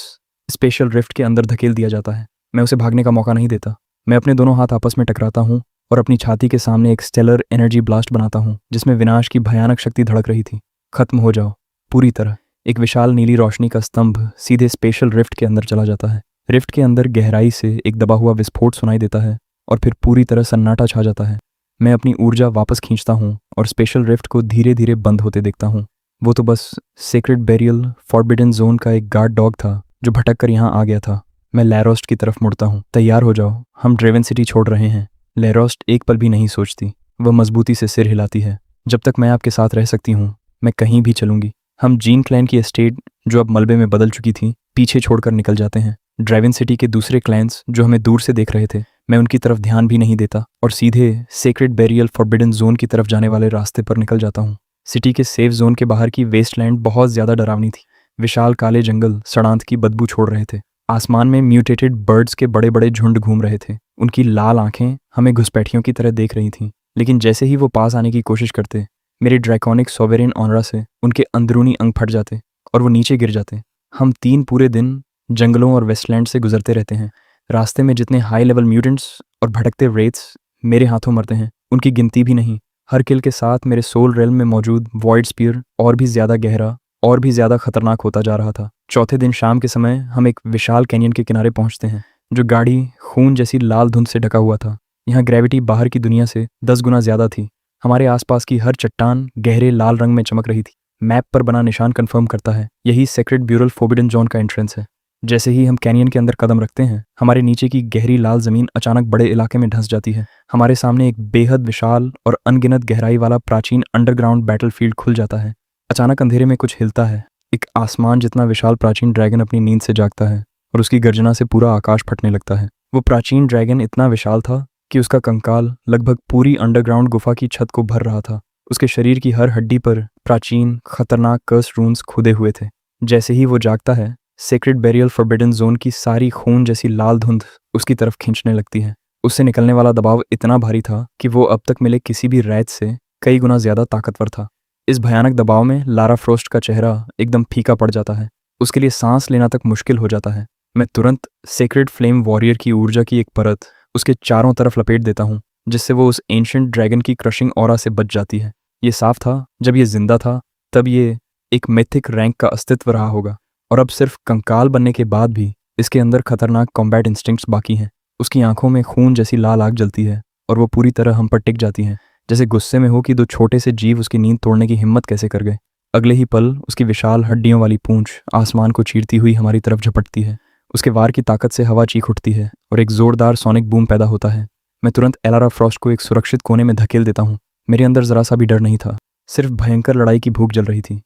Speaker 1: स्पेशल रिफ्ट के अंदर धकेल दिया जाता है। मैं उसे भागने का मौका नहीं देता। मैं अपने दोनों हाथ आपस में टकराता हूँ और अपनी छाती के सामने एक स्टेलर एनर्जी ब्लास्ट बनाता हूँ, जिसमें विनाश की भयानक शक्ति धड़क रही थी। खत्म हो जाओ, पूरी तरह। एक विशाल नीली रोशनी का स्तंभ सीधे स्पेशल रिफ्ट के अंदर चला जाता है। रिफ्ट के अंदर गहराई से एक दबा हुआ विस्फोट सुनाई देता है और फिर पूरी तरह सन्नाटा छा जाता है। मैं अपनी ऊर्जा वापस खींचता हूँ और स्पेशल रिफ्ट को धीरे धीरे बंद होते देखता हूँ। वो तो बस सेक्रेड बेरियल फॉरबिडन जोन का एक गार्ड डॉग था जो भटक कर यहाँ आ गया था। मैं लैरोस्ट की तरफ मुड़ता हूँ। तैयार हो जाओ, हम ड्रेवन सिटी छोड़ रहे हैं। लैरोस्ट एक पल भी नहीं सोचती, वह मजबूती से सिर हिलाती है। जब तक मैं आपके साथ रह सकती हूँ, मैं कहीं भी चलूंगी। हम जीन क्लैन की एस्टेट, जो अब मलबे में बदल चुकी थी, पीछे छोड़कर निकल जाते हैं। ड्रेवन सिटी के दूसरे क्लैंस जो हमें दूर से देख रहे थे, मैं उनकी तरफ ध्यान भी नहीं देता और सीधे सेक्रेड बेरियल फॉरबिडन जोन की तरफ जाने वाले रास्ते पर निकल जाता हूँ। सिटी के सेफ जोन के बाहर की वेस्टलैंड बहुत ज़्यादा डरावनी थी। विशाल काले जंगल सड़ांत की बदबू छोड़ रहे थे। आसमान में म्यूटेटेड बर्ड्स के बड़े बड़े झुंड घूम रहे थे। उनकी लाल आंखें हमें घुसपैठियों की तरह देख रही थीं, लेकिन जैसे ही वो पास आने की कोशिश करते, मेरे ड्रैकोनिक सोवेरेन ऑनरा से उनके अंदरूनी अंग फट जाते और वो नीचे गिर जाते। हम 3 पूरे दिन जंगलों और वेस्टलैंड से गुजरते रहते हैं। रास्ते में जितने हाई लेवल म्यूटेंट्स और भटकते रेट्स मेरे हाथों मरते हैं, उनकी गिनती भी नहीं। हर किल के साथ मेरे सोल रेल्म में मौजूद वॉइड स्पीयर और भी ज़्यादा गहरा और भी ज़्यादा खतरनाक होता जा रहा था। चौथे दिन शाम के समय हम एक विशाल कैनियन के किनारे पहुंचते हैं, जो गाढ़ी खून जैसी लाल धुंध से ढका हुआ था। यहाँ ग्रेविटी बाहर की दुनिया से 10 गुना ज़्यादा थी। हमारे आसपास की हर चट्टान गहरे लाल रंग में चमक रही थी। मैप पर बना निशान कंफर्म करता है, यही सेक्रेड ब्यूरल फोर्बिडन जोन का एंट्रेंस है। जैसे ही हम कैनियन के अंदर कदम रखते हैं, हमारे नीचे की गहरी लाल जमीन अचानक बड़े इलाके में धंस जाती है। हमारे सामने एक बेहद विशाल और अनगिनत गहराई वाला प्राचीन अंडरग्राउंड बैटलफील्ड खुल जाता है। अचानक अंधेरे में कुछ हिलता है। एक आसमान जितना विशाल प्राचीन ड्रैगन अपनी नींद से जागता है और उसकी गर्जना से पूरा आकाश फटने लगता है। वो प्राचीन ड्रैगन इतना विशाल था कि उसका कंकाल लगभग पूरी अंडरग्राउंड गुफा की छत को भर रहा था। उसके शरीर की हर हड्डी पर प्राचीन खतरनाक कर्स रून्स खुदे हुए थे। जैसे ही वो जागता है, सेक्रेड बेरियल फॉरबिडन जोन की सारी खून जैसी लाल धुंध उसकी तरफ खींचने लगती है। उससे निकलने वाला दबाव इतना भारी था कि वो अब तक मिले किसी भी रैत से कई गुना ज्यादा ताकतवर था। इस भयानक दबाव में लारा फ्रोस्ट का चेहरा एकदम फीका पड़ जाता है। उसके लिए सांस लेना तक मुश्किल हो जाता है। मैं तुरंत सेक्रेड फ्लेम वॉरियर की ऊर्जा की एक परत उसके चारों तरफ लपेट देता हूँ, जिससे वो उस एंशिएंट ड्रैगन की क्रशिंग ऑरा से बच जाती है। ये साफ था, जब ये जिंदा था तब ये एक मिथिक रैंक का अस्तित्व रहा होगा, और अब सिर्फ कंकाल बनने के बाद भी इसके अंदर खतरनाक कॉम्बैट इंस्टिंक्ट्स बाकी हैं। उसकी आंखों में खून जैसी लाल आग जलती है और वो पूरी तरह हम पर टिक जाती है, जैसे गुस्से में हो कि 2 छोटे से जीव उसकी नींद तोड़ने की हिम्मत कैसे कर गए। अगले ही पल उसकी विशाल हड्डियों वाली पूंछ आसमान को चीरती हुई हमारी तरफ झपटती है। उसके वार की ताकत से हवा चीख उठती है और एक जोरदार सोनिक बूम पैदा होता है। मैं तुरंत एलारा फ्रॉस्ट को एक सुरक्षित कोने में धकेल देता हूँ। मेरे अंदर जरा सा भी डर नहीं था, सिर्फ भयंकर लड़ाई की भूख जल रही थी।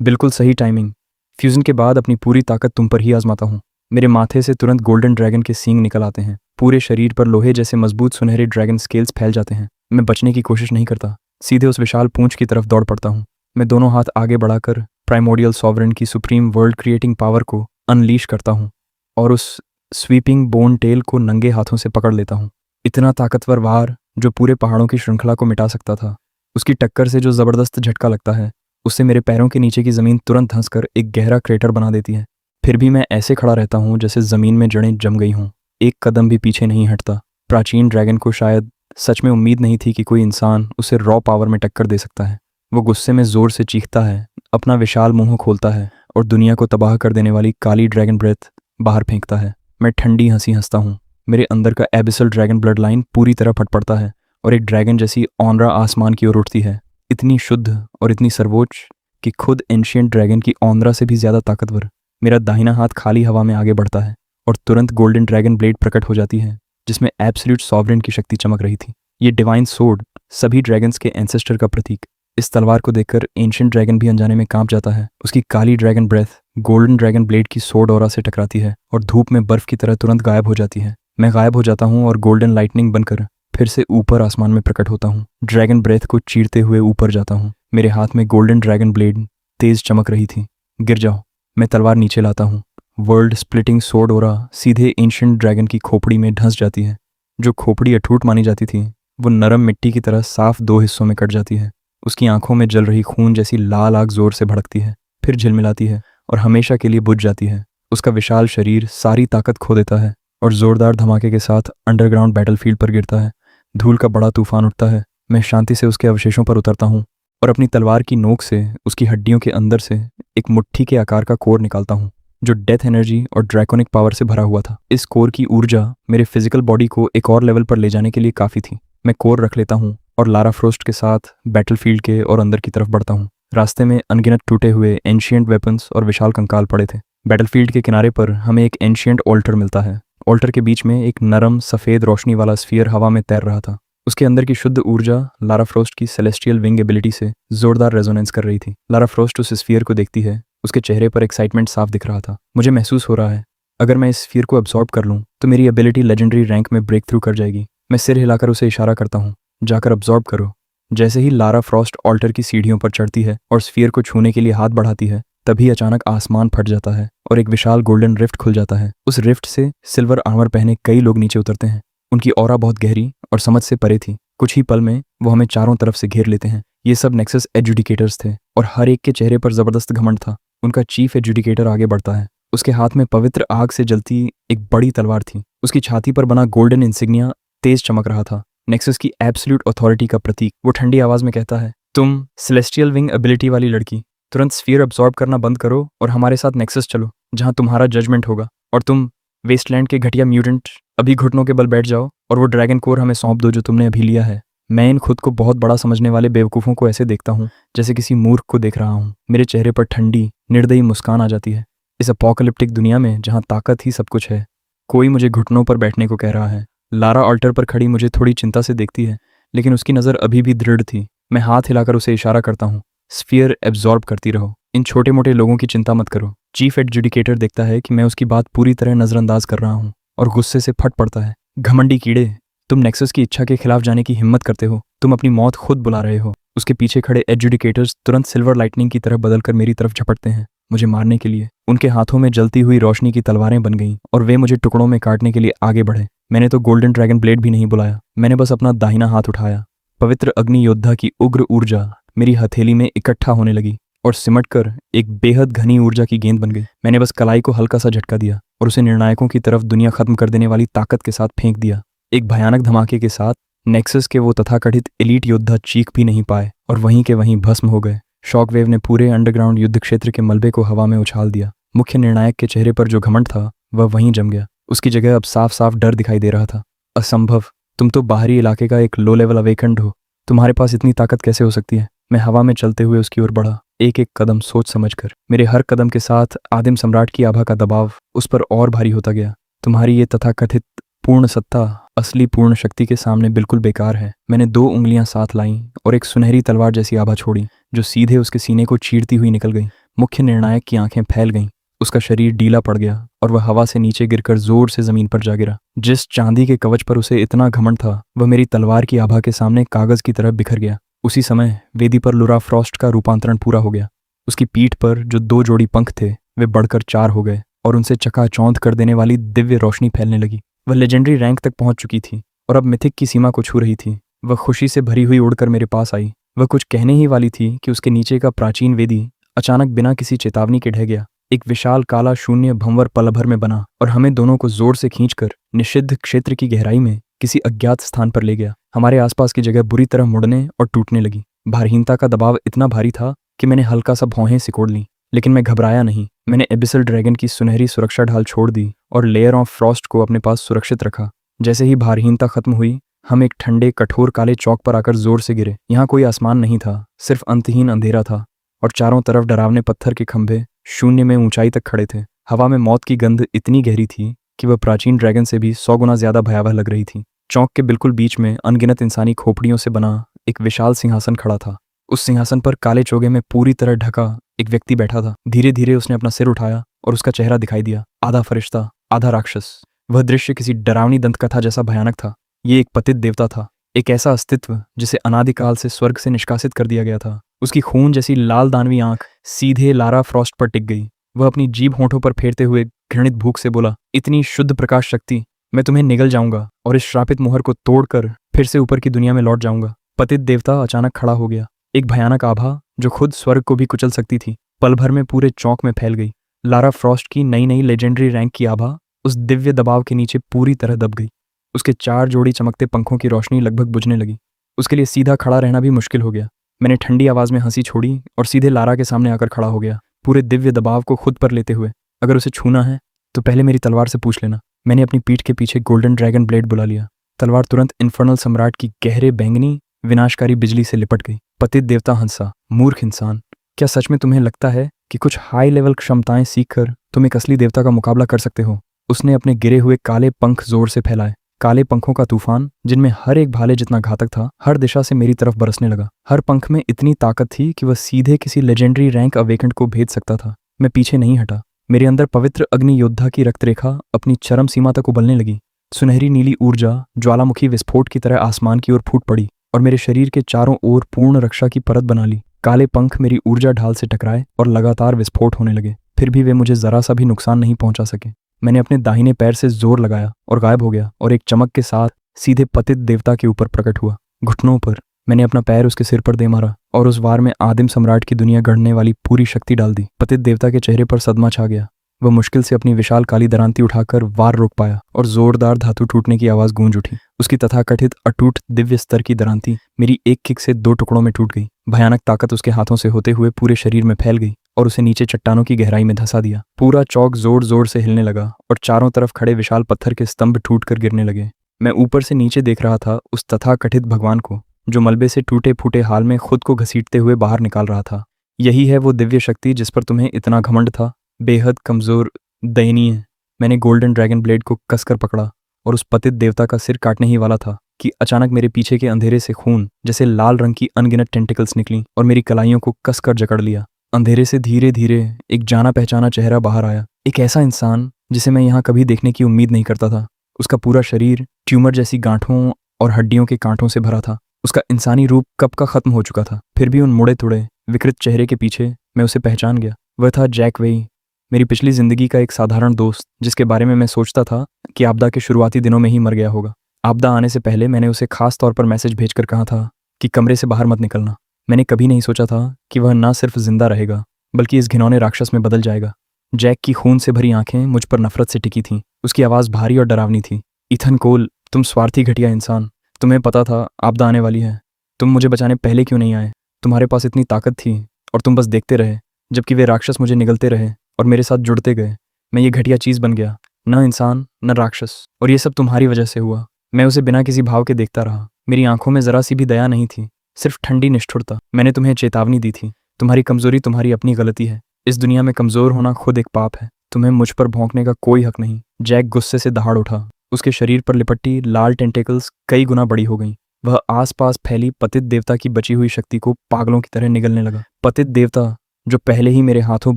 Speaker 1: बिल्कुल सही टाइमिंग। फ्यूजन के बाद अपनी पूरी ताकत तुम पर ही आजमाता हूँ। मेरे माथे से तुरंत गोल्डन ड्रैगन के सींग निकल आते हैं। पूरे शरीर पर लोहे जैसे मजबूत सुनहरे ड्रैगन स्केल्स फैल जाते हैं। मैं बचने की कोशिश नहीं करता, सीधे उस विशाल पूंछ की तरफ दौड़ पड़ता हूँ। मैं दोनों हाथ आगे बढ़ाकर प्राइमोर्डियल सॉवरेन की सुप्रीम वर्ल्ड क्रिएटिंग पावर को अनलीश करता हूँ और उस स्वीपिंग बोन टेल को नंगे हाथों से पकड़ लेता हूँ। इतना ताकतवर वार जो पूरे पहाड़ों की श्रृंखला को मिटा सकता था। उसकी टक्कर से जो जबरदस्त झटका लगता है, उससे मेरे पैरों के नीचे की जमीन तुरंत धंसकर एक गहरा क्रेटर बना देती है। फिर भी मैं ऐसे खड़ा रहता हूँ जैसे जमीन में जड़ें जम गई हों, एक कदम भी पीछे नहीं हटता। प्राचीन ड्रैगन को शायद सच में उम्मीद नहीं थी कि कोई इंसान उसे रॉ पावर में टक्कर दे सकता है। वो गुस्से में जोर से चीखता है, अपना विशाल मुंह खोलता है और दुनिया को तबाह कर देने वाली काली ड्रैगन ब्रेथ बाहर फेंकता है। मैं ठंडी हंसी हंसता हूँ। मेरे अंदर का एबिसल ड्रैगन ब्लड लाइन पूरी तरह फट पड़ता है और एक ड्रैगन जैसी ऑनरा आसमान की ओर उठती है, इतनी शुद्ध और इतनी सर्वोच्च कि खुद एंशिएंट ड्रैगन की ऑनरा से भी ज्यादा ताकतवर। मेरा दाहिना हाथ खाली हवा में आगे बढ़ता है और तुरंत गोल्डन ड्रैगन ब्लेड प्रकट हो जाती है, जिसमें एब्सोल्यूट सॉवरेन की शक्ति चमक रही थी। ये डिवाइन सोर्ड सभी ड्रैगन्स के एंसेस्टर का प्रतीक। इस तलवार को देखकर एंशिएंट ड्रैगन भी अनजाने में कांप जाता है। उसकी काली dragon breath golden dragon blade की सोर्ड ऑरा से टकराती है और धूप में बर्फ की तरह तुरंत गायब हो जाती है। मैं गायब हो जाता हूँ और गोल्डन लाइटनिंग बनकर फिर से ऊपर आसमान में प्रकट होता हूँ। ड्रैगन ब्रेथ को चीरते हुए ऊपर जाता हूँ। मेरे हाथ में गोल्डन ड्रैगन ब्लेड तेज चमक रही थी। गिर जाओ। मैं तलवार नीचे लाता हूँ। वर्ल्ड स्प्लिटिंग सोर्ड ओरा सीधे एंशिएंट ड्रैगन की खोपड़ी में धंस जाती है। जो खोपड़ी अटूट मानी जाती थी वो नरम मिट्टी की तरह साफ 2 हिस्सों में कट जाती है। उसकी आंखों में जल रही खून जैसी लाल आग जोर से भड़कती है, फिर झिलमिलाती है और हमेशा के लिए बुझ जाती है। उसका विशाल शरीर सारी ताकत खो देता है और जोरदार धमाके के साथ अंडरग्राउंड बैटलफील्ड पर गिरता है। धूल का बड़ा तूफान उठता है। मैं शांति से उसके अवशेषों पर उतरता हूँ और अपनी तलवार की नोक से उसकी हड्डियों के अंदर से एक मुट्ठी के आकार का कोर निकालता हूँ जो डेथ एनर्जी और ड्रैकोनिक पावर से भरा हुआ था। इस कोर की ऊर्जा मेरे फिजिकल बॉडी को एक और लेवल पर ले जाने के लिए काफ़ी थी। मैं कोर रख लेता हूँ और लारा फ्रोस्ट के साथ बैटलफील्ड के और अंदर की तरफ बढ़ता हूँ। रास्ते में अनगिनत टूटे हुए एंशिएंट वेपन्स और विशाल कंकाल पड़े थे। बैटलफील्ड के किनारे पर हमें एक एंशिएंट ऑल्टर मिलता है। ऑल्टर के बीच में एक नरम सफ़ेद रोशनी वाला स्फीयर हवा में तैर रहा था। उसके अंदर की शुद्ध ऊर्जा लारा फ्रोस्ट की सेलेस्टियल विंग एबिलिटी से जोरदार रेजोनेंस कर रही थी। लारा फ्रोस्ट उस स्फीयर को देखती है। उसके चेहरे पर एक्साइटमेंट साफ दिख रहा था। मुझे महसूस हो रहा है अगर मैं इस स्फीयर को अब्सॉर्ब कर लूँ तो मेरी एबिलिटी लेजेंडरी रैंक में ब्रेक थ्रू कर जाएगी। मैं सिर हिलाकर उसे इशारा करता हूँ, जाकर अब्सॉर्ब करो। जैसे ही लारा फ्रॉस्ट ऑल्टर की सीढ़ियों पर चढ़ती है और स्फीयर को छूने के लिए हाथ बढ़ाती है, तभी अचानक आसमान फट जाता है और एक विशाल गोल्डन रिफ्ट खुल जाता है। उस रिफ्ट से सिल्वर आर्मर पहने कई लोग नीचे उतरते हैं। उनकी ऑरा बहुत गहरी और समझ से परे थी। कुछ ही पल में वो हमें चारों तरफ से घेर लेते हैं। ये सब नेक्सस एजुडिकेटर्स थे और हर एक के चेहरे पर जबरदस्त घमंड था। उनका चीफ एजुडिकेटर आगे बढ़ता है। उसके हाथ में पवित्र आग से जलती एक बड़ी तलवार थी। उसकी छाती पर बना गोल्डन इंसिग्निया तेज चमक रहा था, नेक्सस की एब्सोल्यूट अथॉरिटी का प्रतीक। वो ठंडी आवाज में कहता है, तुम सेलेस्टियल विंग एबिलिटी वाली लड़की, तुरंत स्फीयर अब्सॉर्ब करना बंद करो और हमारे साथ नेक्सस चलो जहां तुम्हारा जजमेंट होगा। और तुम वेस्टलैंड के घटिया म्यूटेंट, अभी घुटनों के बल बैठ जाओ और वो ड्रैगन कोर हमें सौंप दो जो तुमने अभी लिया है। मैं इन खुद को बहुत बड़ा समझने वाले बेवकूफ़ों को ऐसे देखता हूँ जैसे किसी मूर्ख को देख रहा हूँ। मेरे चेहरे पर ठंडी निर्दयी मुस्कान आ जाती है। इस अपोकलिप्टिक दुनिया में जहाँ ताकत ही सब कुछ है, कोई मुझे घुटनों पर बैठने को कह रहा है। लारा ऑल्टर पर खड़ी मुझे थोड़ी चिंता से देखती है, लेकिन उसकी नज़र अभी भी दृढ़ थी। मैं हाथ हिलाकर उसे इशारा करता हूँ, स्फीयर एब्जॉर्ब करती रहो, इन छोटे मोटे लोगों की चिंता मत करो। चीफ एडजुडिकेटर देखता है कि मैं उसकी बात पूरी तरह नज़रअंदाज कर रहा हूँ और गुस्से से फट पड़ता है। घमंडी कीड़े, तुम नेक्सस की इच्छा के खिलाफ जाने की हिम्मत करते हो। तुम अपनी मौत खुद बुला रहे हो। उसके पीछे खड़े एडजुडिकेटर्स तुरंत सिल्वर लाइटनिंग की तरह बदलकर मेरी तरफ झपटते हैं, मुझे मारने के लिए। उनके हाथों में जलती हुई रोशनी की तलवारें बन गईं और वे मुझे टुकड़ों में काटने के लिए आगे बढ़े। मैंने तो गोल्डन ड्रैगन ब्लेड भी नहीं बुलाया, मैंने बस अपना दाहिना हाथ उठाया। पवित्र अग्नि योद्धा की उग्र ऊर्जा मेरी हथेली में इकट्ठा होने लगी और सिमटकर एक बेहद घनी ऊर्जा की गेंद बन गई। मैंने बस कलाई को हल्का सा झटका दिया और उसे निर्णायकों की तरफ दुनिया खत्म कर देने वाली ताकत के साथ फेंक दिया। एक भयानक धमाके के साथ नेक्सस के वो तथाकथित एलीट योद्धा चीख भी नहीं पाए और वहीं के वहीं भस्म हो गए। शॉकवेव ने पूरे अंडरग्राउंड युद्ध क्षेत्र के मलबे को हवा में उछाल दिया। मुख्य निर्णायक के चेहरे पर जो घमंड था वह वहीं जम गया। उसकी जगह अब साफ साफ डर दिखाई दे रहा था। असंभव, तुम तो बाहरी इलाके का एक लो लेवल अवेकंड हो, तुम्हारे पास इतनी ताकत कैसे हो सकती है? मैं हवा में चलते हुए उसकी ओर बढ़ा, एक एक कदम सोच समझकर। मेरे हर कदम के साथ आदिम सम्राट की आभा का दबाव उस पर और भारी होता गया। तुम्हारी ये तथाकथित पूर्ण सत्ता असली पूर्ण शक्ति के सामने बिल्कुल बेकार है। मैंने 2 उंगलियां साथ लाईं और एक सुनहरी तलवार जैसी आभा छोड़ी जो सीधे उसके सीने को चीरती हुई निकल गई। मुख्य निर्णायक की आंखें फैल गईं, उसका शरीर ढीला पड़ गया और वह हवा से नीचे गिरकर जोर से जमीन पर जा गिरा। जिस चांदी के कवच पर उसे इतना घमंड था वह मेरी तलवार की आभा के सामने कागज की तरह बिखर गया। उसी समय वेदी पर लुरा फ्रॉस्ट का रूपांतरण पूरा हो गया। उसकी पीठ पर जो 2 जोड़ी पंख थे वे बढ़कर 4 हो गए और उनसे चकाचौंध कर देने वाली दिव्य रोशनी फैलने लगी। वह लेजेंडरी रैंक तक पहुंच चुकी थी और अब मिथिक की सीमा को छू रही थी। वह खुशी से भरी हुई उड़कर मेरे पास आई। वह कुछ कहने ही वाली थी कि उसके नीचे का प्राचीन वेदी अचानक बिना किसी चेतावनी के ढह गया। एक विशाल काला शून्य भंवर पल भर में बना और हमें दोनों को जोर से खींचकर निषिद्ध क्षेत्र की गहराई में किसी अज्ञात स्थान पर ले गया। हमारे आसपास की जगह बुरी तरह मुड़ने और टूटने लगी। भारहीनता का दबाव इतना भारी था कि मैंने हल्का सा भौहें सिकोड़ ली, लेकिन मैं घबराया नहीं। मैंने एबिसल ड्रैगन की सुनहरी सुरक्षा ढाल छोड़ दी और लेयर ऑफ फ्रॉस्ट को अपने पास सुरक्षित रखा। जैसे ही भारहीनता खत्म हुई, हम एक ठंडे कठोर काले चौक पर आकर जोर से गिरे। यहाँ कोई आसमान नहीं था, सिर्फ अंतहीन अंधेरा था और चारों तरफ डरावने पत्थर के खंभे शून्य में ऊंचाई तक खड़े थे। हवा में मौत की गंध इतनी गहरी थी कि वह प्राचीन ड्रैगन से भी 100 गुना ज्यादा भयावह लग रही थी। चौक के बिल्कुल बीच में अनगिनत इंसानी खोपड़ियों से बना एक विशाल सिंहासन खड़ा था। उस सिंहासन पर काले चोगे में पूरी तरह ढका एक व्यक्ति बैठा था। धीरे धीरे उसने अपना सिर उठाया और उसका चेहरा दिखाई दिया, आधा फरिश्ता आधा राक्षस। वह दृश्य किसी डरावनी दंतकथा जैसा भयानक था। ये एक पतित देवता था, एक ऐसा अस्तित्व जिसे अनादिकाल से स्वर्ग से निष्कासित कर दिया गया था। उसकी खून जैसी लाल दानवी आंख सीधे लारा फ्रॉस्ट पर टिक गई। वह अपनी जीभ होंठों पर फेरते हुए घृणित भूख से बोला, इतनी शुद्ध प्रकाश शक्ति, मैं तुम्हें निगल जाऊंगा और इस श्रापित मोहर को तोड़कर फिर से ऊपर की दुनिया में लौट जाऊंगा। पतित देवता अचानक खड़ा हो गया। एक भयानक आभा जो खुद स्वर्ग को भी कुचल सकती थी, पल भर में पूरे चौक में फैल गई। लारा फ्रॉस्ट की नई नई लेजेंडरी रैंक की आभा उस दिव्य दबाव के नीचे पूरी तरह दब गई। उसके 4 जोड़ी चमकते पंखों की रोशनी लगभग बुझने लगी। उसके लिए सीधा खड़ा रहना भी मुश्किल हो गया। मैंने ठंडी आवाज में हंसी छोड़ी और सीधे लारा के सामने आकर खड़ा हो गया, पूरे दिव्य दबाव को खुद पर लेते हुए। अगर उसे छूना है तो पहले मेरी तलवार से पूछ लेना। मैंने अपनी पीठ के पीछे गोल्डन ड्रैगन ब्लेड बुला लिया। तलवार तुरंत इन्फर्नल सम्राट की गहरे बैंगनी विनाशकारी बिजली से लिपट गई। पतित देवता हंसा, मूर्ख इंसान, क्या सच में तुम्हें लगता है कि कुछ हाई लेवल क्षमताएं सीखकर तुम एक असली देवता का मुकाबला कर सकते हो? उसने अपने गिरे हुए काले पंख जोर से फैलाए। काले पंखों का तूफान, जिनमें हर एक भाले जितना घातक था, हर दिशा से मेरी तरफ बरसने लगा। हर पंख में इतनी ताकत थी कि वह सीधे किसी लेजेंडरी रैंक अवेकेंट को भेद सकता था। मैं पीछे नहीं हटा। मेरे अंदर पवित्र अग्नि योद्धा की रक्तरेखा अपनी चरम सीमा तक उबलने लगी। सुनहरी नीली ऊर्जा ज्वालामुखी विस्फोट की तरह आसमान की ओर फूट पड़ी और मेरे शरीर के चारों ओर पूर्ण रक्षा की परत बना ली। काले पंख मेरी ऊर्जा ढाल से टकराए और लगातार विस्फोट होने लगे। फिर भी वे मुझे जरा सा भी नुकसान नहीं पहुंचा सके। मैंने अपने दाहिने पैर से जोर लगाया और गायब हो गया और एक चमक के साथ सीधे पतित देवता के ऊपर प्रकट हुआ। घुटनों पर मैंने अपना पैर उसके सिर पर दे मारा और उस वार में आदिम सम्राट की दुनिया गढ़ने वाली पूरी शक्ति डाल दी। पतित देवता के चेहरे पर सदमा छा गया। वह मुश्किल से अपनी विशाल काली दरांती उठाकर वार रोक पाया और जोरदार धातु टूटने की आवाज गूंज उठी। उसकी तथाकथित अटूट दिव्य स्तर की दरांती मेरी एक किक से 2 टुकड़ों में टूट गई। भयानक ताकत उसके हाथों से होते हुए पूरे शरीर में फैल गई और उसे नीचे चट्टानों की गहराई में धंसा दिया। पूरा चौक जोर जोर से हिलने लगा और चारों तरफ खड़े विशाल पत्थर के स्तंभ टूटकर गिरने लगे। मैं ऊपर से नीचे देख रहा था उस तथाकथित भगवान को, जो मलबे से टूटे फूटे हाल में खुद को घसीटते हुए बाहर निकाल रहा था। यही है वो दिव्य शक्ति जिस पर तुम्हें इतना घमंड था? बेहद कमजोर, दयनीय। मैंने गोल्डन ड्रैगन ब्लेड को कसकर पकड़ा और उस पतित देवता का सिर काटने ही वाला था कि अचानक मेरे पीछे के अंधेरे से खून जैसे लाल रंग की अनगिनत टेंटिकल्स निकली और मेरी कलाइयों को कसकर जकड़ लिया। अंधेरे से धीरे धीरे एक जाना पहचाना चेहरा बाहर आया। एक ऐसा इंसान जिसे मैं यहाँ कभी देखने की उम्मीद नहीं करता था। उसका पूरा शरीर ट्यूमर जैसी गांठों और हड्डियों के कांटों से भरा था। उसका इंसानी रूप कब का खत्म हो चुका था। फिर भी उन मुड़े तुड़े विकृत चेहरे के पीछे मैं उसे पहचान गया। वह था जैक वेई, मेरी पिछली जिंदगी का एक साधारण दोस्त, जिसके बारे में मैं सोचता था कि आपदा के शुरुआती दिनों में ही मर गया होगा। आपदा आने से पहले मैंने उसे खास तौर पर मैसेज भेजकर कहा था कि कमरे से बाहर मत निकलना। मैंने कभी नहीं सोचा था कि वह न सिर्फ जिंदा रहेगा बल्कि इस घिनौने राक्षस में बदल जाएगा। जैक की खून से भरी आंखें मुझ पर नफरत से टिकी थीं। उसकी आवाज़ भारी और डरावनी थी। ईथन कोल, तुम स्वार्थी घटिया इंसान, तुम्हें पता था आपदा आने वाली है। तुम मुझे बचाने पहले क्यों नहीं आए? तुम्हारे पास इतनी ताकत थी और तुम बस देखते रहे जबकि वे राक्षस मुझे निगलते रहे और मेरे साथ जुड़ते गए। मैं ये घटिया चीज़ बन गया, न इंसान न राक्षस, और ये सब तुम्हारी वजह से हुआ। मैं उसे बिना किसी भाव के देखता रहा। मेरी आंखों में जरा सी भी दया नहीं थी, सिर्फ ठंडी निष्ठुरता। मैंने तुम्हें चेतावनी दी थी, तुम्हारी कमजोरी तुम्हारी अपनी गलती है। इस दुनिया में कमजोर होना खुद एक पाप है। तुम्हें मुझ पर भौंकने का कोई हक नहीं। जैक गुस्से से दहाड़ उठा। उसके शरीर पर लिपटी लाल टेंटेकल्स कई गुना बड़ी हो गईं। वह आसपास फैली पतित देवता की बची हुई शक्ति को पागलों की तरह निगलने लगा। पतित देवता, जो पहले ही मेरे हाथों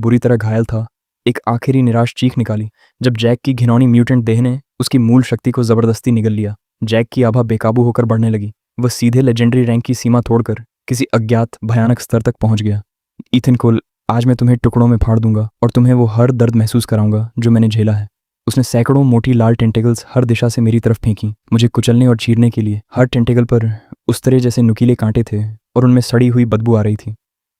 Speaker 1: बुरी तरह घायल था, एक आखिरी निराश चीख निकाली जब जैक की घिनौनी म्यूटेंट देह ने उसकी मूल शक्ति को जबरदस्ती निगल लिया। जैक की आभा बेकाबू होकर बढ़ने लगी। वह सीधे लेजेंडरी रैंक की सीमा तोड़कर किसी अज्ञात भयानक स्तर तक पहुंच गया। ईथन कोल, आज मैं तुम्हें टुकड़ों में फाड़ दूंगा और तुम्हें वो हर दर्द महसूस कराऊंगा जो मैंने झेला है। उसने सैकड़ों मोटी लाल टेंटेकल्स हर दिशा से मेरी तरफ फेंकी, मुझे कुचलने और चीरने के लिए। हर टेंटेकल पर उस्तरे जैसे नुकीले कांटे थे और उनमें सड़ी हुई बदबू आ रही थी।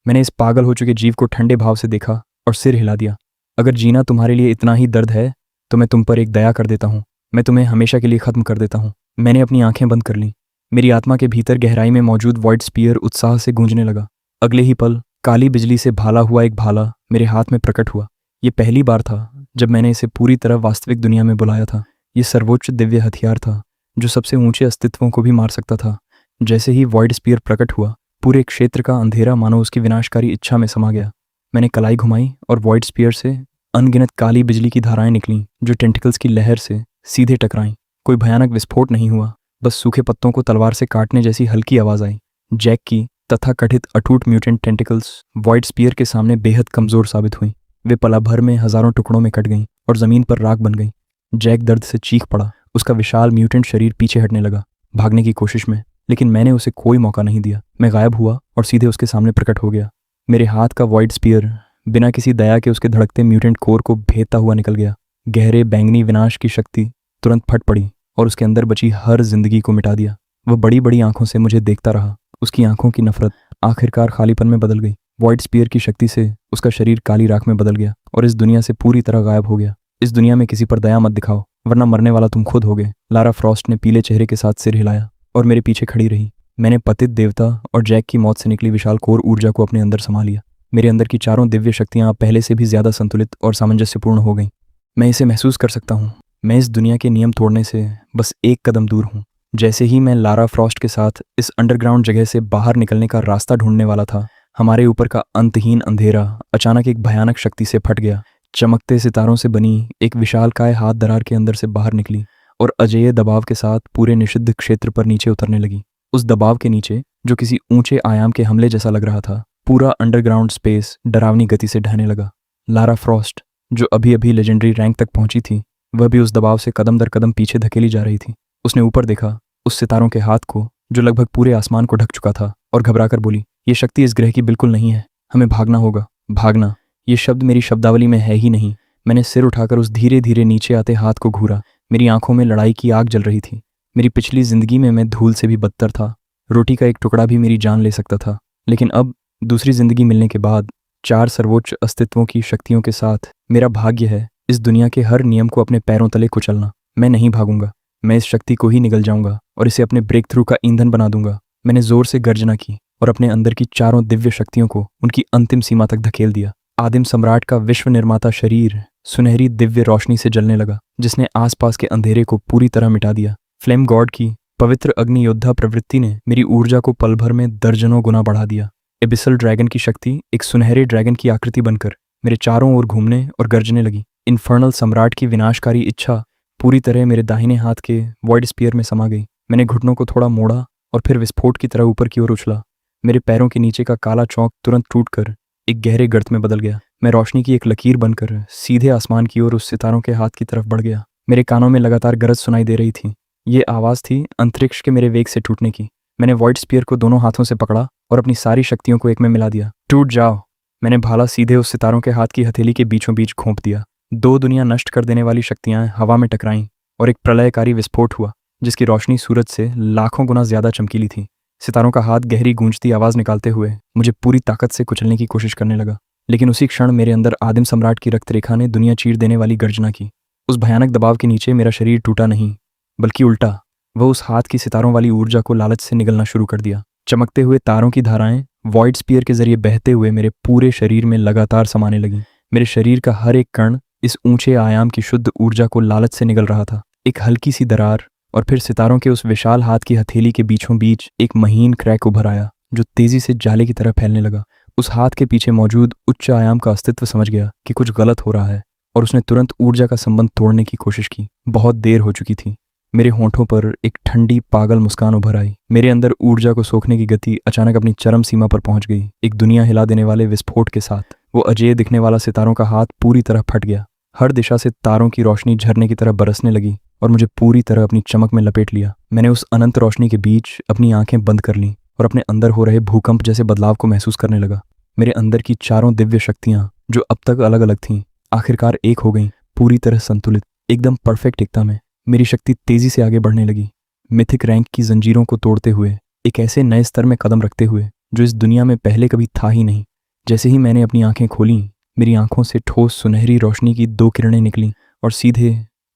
Speaker 1: मैंने इस पागल हो चुके जीव को ठंडे भाव से देखा और सिर हिला दिया। अगर जीना तुम्हारे लिए इतना ही दर्द है तो मैं तुम पर एक दया कर देता हूँ। मैं तुम्हें हमेशा के लिए खत्म कर देता हूँ। मैंने अपनी आंखें बंद कर लीं। मेरी आत्मा के भीतर गहराई में मौजूद वॉइड स्पीयर उत्साह से गूंजने लगा। अगले ही पल काली बिजली से भाला हुआ एक भाला मेरे हाथ में प्रकट हुआ। ये पहली बार था जब मैंने इसे पूरी तरह वास्तविक दुनिया में बुलाया था। ये सर्वोच्च दिव्य हथियार था जो सबसे ऊंचे अस्तित्वों को भी मार सकता था। जैसे ही वॉइड स्पीयर प्रकट हुआ, पूरे क्षेत्र का अंधेरा मानो उसकी विनाशकारी इच्छा में समा गया। मैंने कलाई घुमाई और वॉइड स्पीयर से अनगिनत काली बिजली की धाराएं निकलीं जो टेंटिकल्स की लहर से सीधे टकराईं। कोई भयानक विस्फोट नहीं हुआ, बस सूखे पत्तों को तलवार से काटने जैसी हल्की आवाज़ आई। जैक की तथाकथित अटूट म्यूटेंट टेंटिकल्स वॉइड स्पीयर के सामने बेहद कमज़ोर साबित हुई। वे पला भर में हज़ारों टुकड़ों में कट गईं और ज़मीन पर राख बन गईं। जैक दर्द से चीख पड़ा। उसका विशाल म्यूटेंट शरीर पीछे हटने लगा, भागने की कोशिश में, लेकिन मैंने उसे कोई मौका नहीं दिया। मैं गायब हुआ और सीधे उसके सामने प्रकट हो गया। मेरे हाथ का वॉइड स्पीयर बिना किसी दया के उसके धड़कते म्यूटेंट कोर को भेदता हुआ निकल गया। गहरे बैंगनी विनाश की शक्ति तुरंत फट पड़ी और उसके अंदर बची हर जिंदगी को मिटा दिया। वह बड़ी बड़ी आंखों से मुझे देखता रहा। उसकी आंखों की नफरत आखिरकार खालीपन में बदल गई। वॉइड स्पीयर की शक्ति से उसका शरीर काली राख में बदल गया और इस दुनिया से पूरी तरह गायब हो गया। इस दुनिया में किसी पर दया मत दिखाओ, वरना मरने वाला तुम खुद होगे। लारा फ्रॉस्ट ने पीले चेहरे के साथ सिर हिलाया और मेरे पीछे खड़ी रही। मैंने पतित देवता और जैक की मौत से निकली विशाल कोर ऊर्जा को अपने अंदर समा लिया। मेरे अंदर की चारों दिव्य शक्तियां अब पहले से भी ज्यादा संतुलित और सामंजस्यपूर्ण हो गईं। मैं इसे महसूस कर सकता हूँ। मैं इस दुनिया के नियम तोड़ने से बस एक कदम दूर हूँ। जैसे ही मैं लारा फ्रॉस्ट के साथ इस अंडरग्राउंड जगह से बाहर निकलने का रास्ता ढूंढने वाला था, हमारे ऊपर का अंतहीन अंधेरा अचानक एक भयानक शक्ति से फट गया। चमकते सितारों से बनी एक विशालकाय हाथ दरार के अंदर से बाहर निकली और अजेय दबाव के साथ पूरे निषिद्ध क्षेत्र पर नीचे उतरने लगी। उस दबाव के नीचे, जो किसी ऊंचे आयाम के हमले जैसा लग रहा था, पूरा अंडरग्राउंड स्पेस डरावनी गति से ढहने लगा। लारा फ्रॉस्ट, जो अभी अभी लेजेंडरी रैंक तक पहुंची थी, वह भी उस दबाव से कदम दर कदम पीछे धकेली जा रही थी। उसने ऊपर देखा, उस सितारों के हाथ को जो लगभग पूरे आसमान को ढक चुका था, और घबराकर बोली, ये शक्ति इस ग्रह की बिल्कुल नहीं है। हमें भागना होगा। भागना, ये शब्द मेरी शब्दावली में है ही नहीं। मैंने सिर उठाकर उस धीरे धीरे नीचे आते हाथ को घूरा। मेरी आंखों में लड़ाई की आग जल रही थी। मेरी पिछली जिंदगी में मैं धूल से भी बदतर था। रोटी का एक टुकड़ा भी मेरी जान ले सकता था, लेकिन अब दूसरी जिंदगी मिलने के बाद 4 सर्वोच्च अस्तित्वों की शक्तियों के साथ मेरा भाग्य है इस दुनिया के हर नियम को अपने पैरों तले कुचलना। मैं नहीं भागूंगा। मैं इस शक्ति को ही निगल जाऊंगा और इसे अपने ब्रेक थ्रू का ईंधन बना दूंगा। मैंने जोर से गर्जना की और अपने अंदर की चारों दिव्य शक्तियों को उनकी अंतिम सीमा तक धकेल दिया। आदिम सम्राट का विश्व निर्माता शरीर सुनहरी दिव्य रोशनी से जलने लगा, जिसने आसपास के अंधेरे को पूरी तरह मिटा दिया। फ्लेम गॉड की पवित्र अग्नि योद्धा प्रवृत्ति ने मेरी ऊर्जा को पल भर में दर्जनों गुना बढ़ा दिया। एबिसल ड्रैगन की शक्ति एक सुनहरे ड्रैगन की आकृति बनकर मेरे चारों ओर घूमने और गरजने लगी। इन्फर्नल सम्राट की विनाशकारी इच्छा पूरी तरह मेरे दाहिने हाथ के वॉइड स्पीयर में समा गई। मैंने घुटनों को थोड़ा मोड़ा और फिर विस्फोट की तरह ऊपर की ओर उछला। मेरे पैरों के नीचे का काला चौक तुरंत टूटकर एक गहरे गर्त में बदल गया। मैं रोशनी की एक लकीर बनकर सीधे आसमान की ओर उस सितारों के हाथ की तरफ बढ़ गया। मेरे कानों में लगातार गरज सुनाई दे रही थी। ये आवाज़ थी अंतरिक्ष के मेरे वेग से टूटने की। मैंने वॉइड स्पीयर को दोनों हाथों से पकड़ा और अपनी सारी शक्तियों को एक में मिला दिया। टूट जाओ। मैंने भाला सीधे उस सितारों के हाथ की हथेली के बीचों बीच घोंप दिया। 2 दुनिया नष्ट कर देने वाली शक्तियां हवा में टकराईं और एक प्रलयकारी विस्फोट हुआ, जिसकी रोशनी सूरज से लाखों गुना ज्यादा चमकीली थी। सितारों का हाथ गहरी गूंजती आवाज निकालते हुए मुझे पूरी ताकत से कुचलने की कोशिश करने लगा, लेकिन उसी क्षण मेरे अंदर आदिम सम्राट की रक्तरेखा ने दुनिया चीर देने वाली गर्जना की। उस भयानक दबाव के नीचे मेरा शरीर टूटा नहीं, बल्कि उल्टा, वह उस हाथ की सितारों वाली ऊर्जा को लालच से निगलना शुरू कर दिया। चमकते हुए तारों की धाराएं वॉइड स्पीयर के जरिए बहते हुए मेरे पूरे शरीर में लगातार समाने लगीं। मेरे शरीर का हर एक कण इस ऊंचे आयाम की शुद्ध ऊर्जा को लालच से निगल रहा था। एक हल्की सी दरार और फिर सितारों के उस विशाल हाथ की हथेली के बीचों बीच एक महीन क्रैक उभर आया, जो तेजी से जाले की तरह फैलने लगा। उस हाथ के पीछे मौजूद उच्च आयाम का अस्तित्व समझ गया कि कुछ गलत हो रहा है, और उसने तुरंत ऊर्जा का संबंध तोड़ने की कोशिश की। बहुत देर हो चुकी थी। मेरे होंठों पर एक ठंडी पागल मुस्कान उभर आई। मेरे अंदर ऊर्जा को सोखने की गति अचानक अपनी चरम सीमा पर पहुंच गई। एक दुनिया हिला देने वाले विस्फोट के साथ वो अजेय दिखने वाला सितारों का हाथ पूरी तरह फट गया। हर दिशा से तारों की रोशनी झरने की तरह बरसने लगी और मुझे पूरी तरह अपनी चमक में लपेट लिया। मैंने उस अनंत रोशनी के बीच अपनी आंखें बंद कर लीं और अपने अंदर हो रहे भूकंप जैसे बदलाव को महसूस करने लगा। मेरे अंदर की चारों दिव्य शक्तियां, जो अब तक अलग अलग थीं, आखिरकार एक हो गईं, पूरी तरह संतुलित, एकदम परफेक्ट एकता में। मेरी शक्ति तेजी से आगे बढ़ने लगी, मिथिक रैंक की जंजीरों को तोड़ते हुए, एक ऐसे नए स्तर में कदम रखते हुए जो इस दुनिया में पहले कभी था ही नहीं। जैसे ही मैंने अपनी आंखें खोलीं, मेरी आंखों से ठोस सुनहरी रोशनी की 2 किरणें निकलीं और सीधे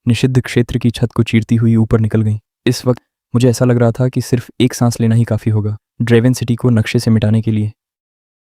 Speaker 1: निषिद्ध क्षेत्र की छत को चीरती हुई ऊपर निकल गईं। इस वक्त मुझे ऐसा लग रहा था कि सिर्फ एक सांस लेना ही काफ़ी होगा ड्रेवन सिटी को नक्शे से मिटाने के लिए।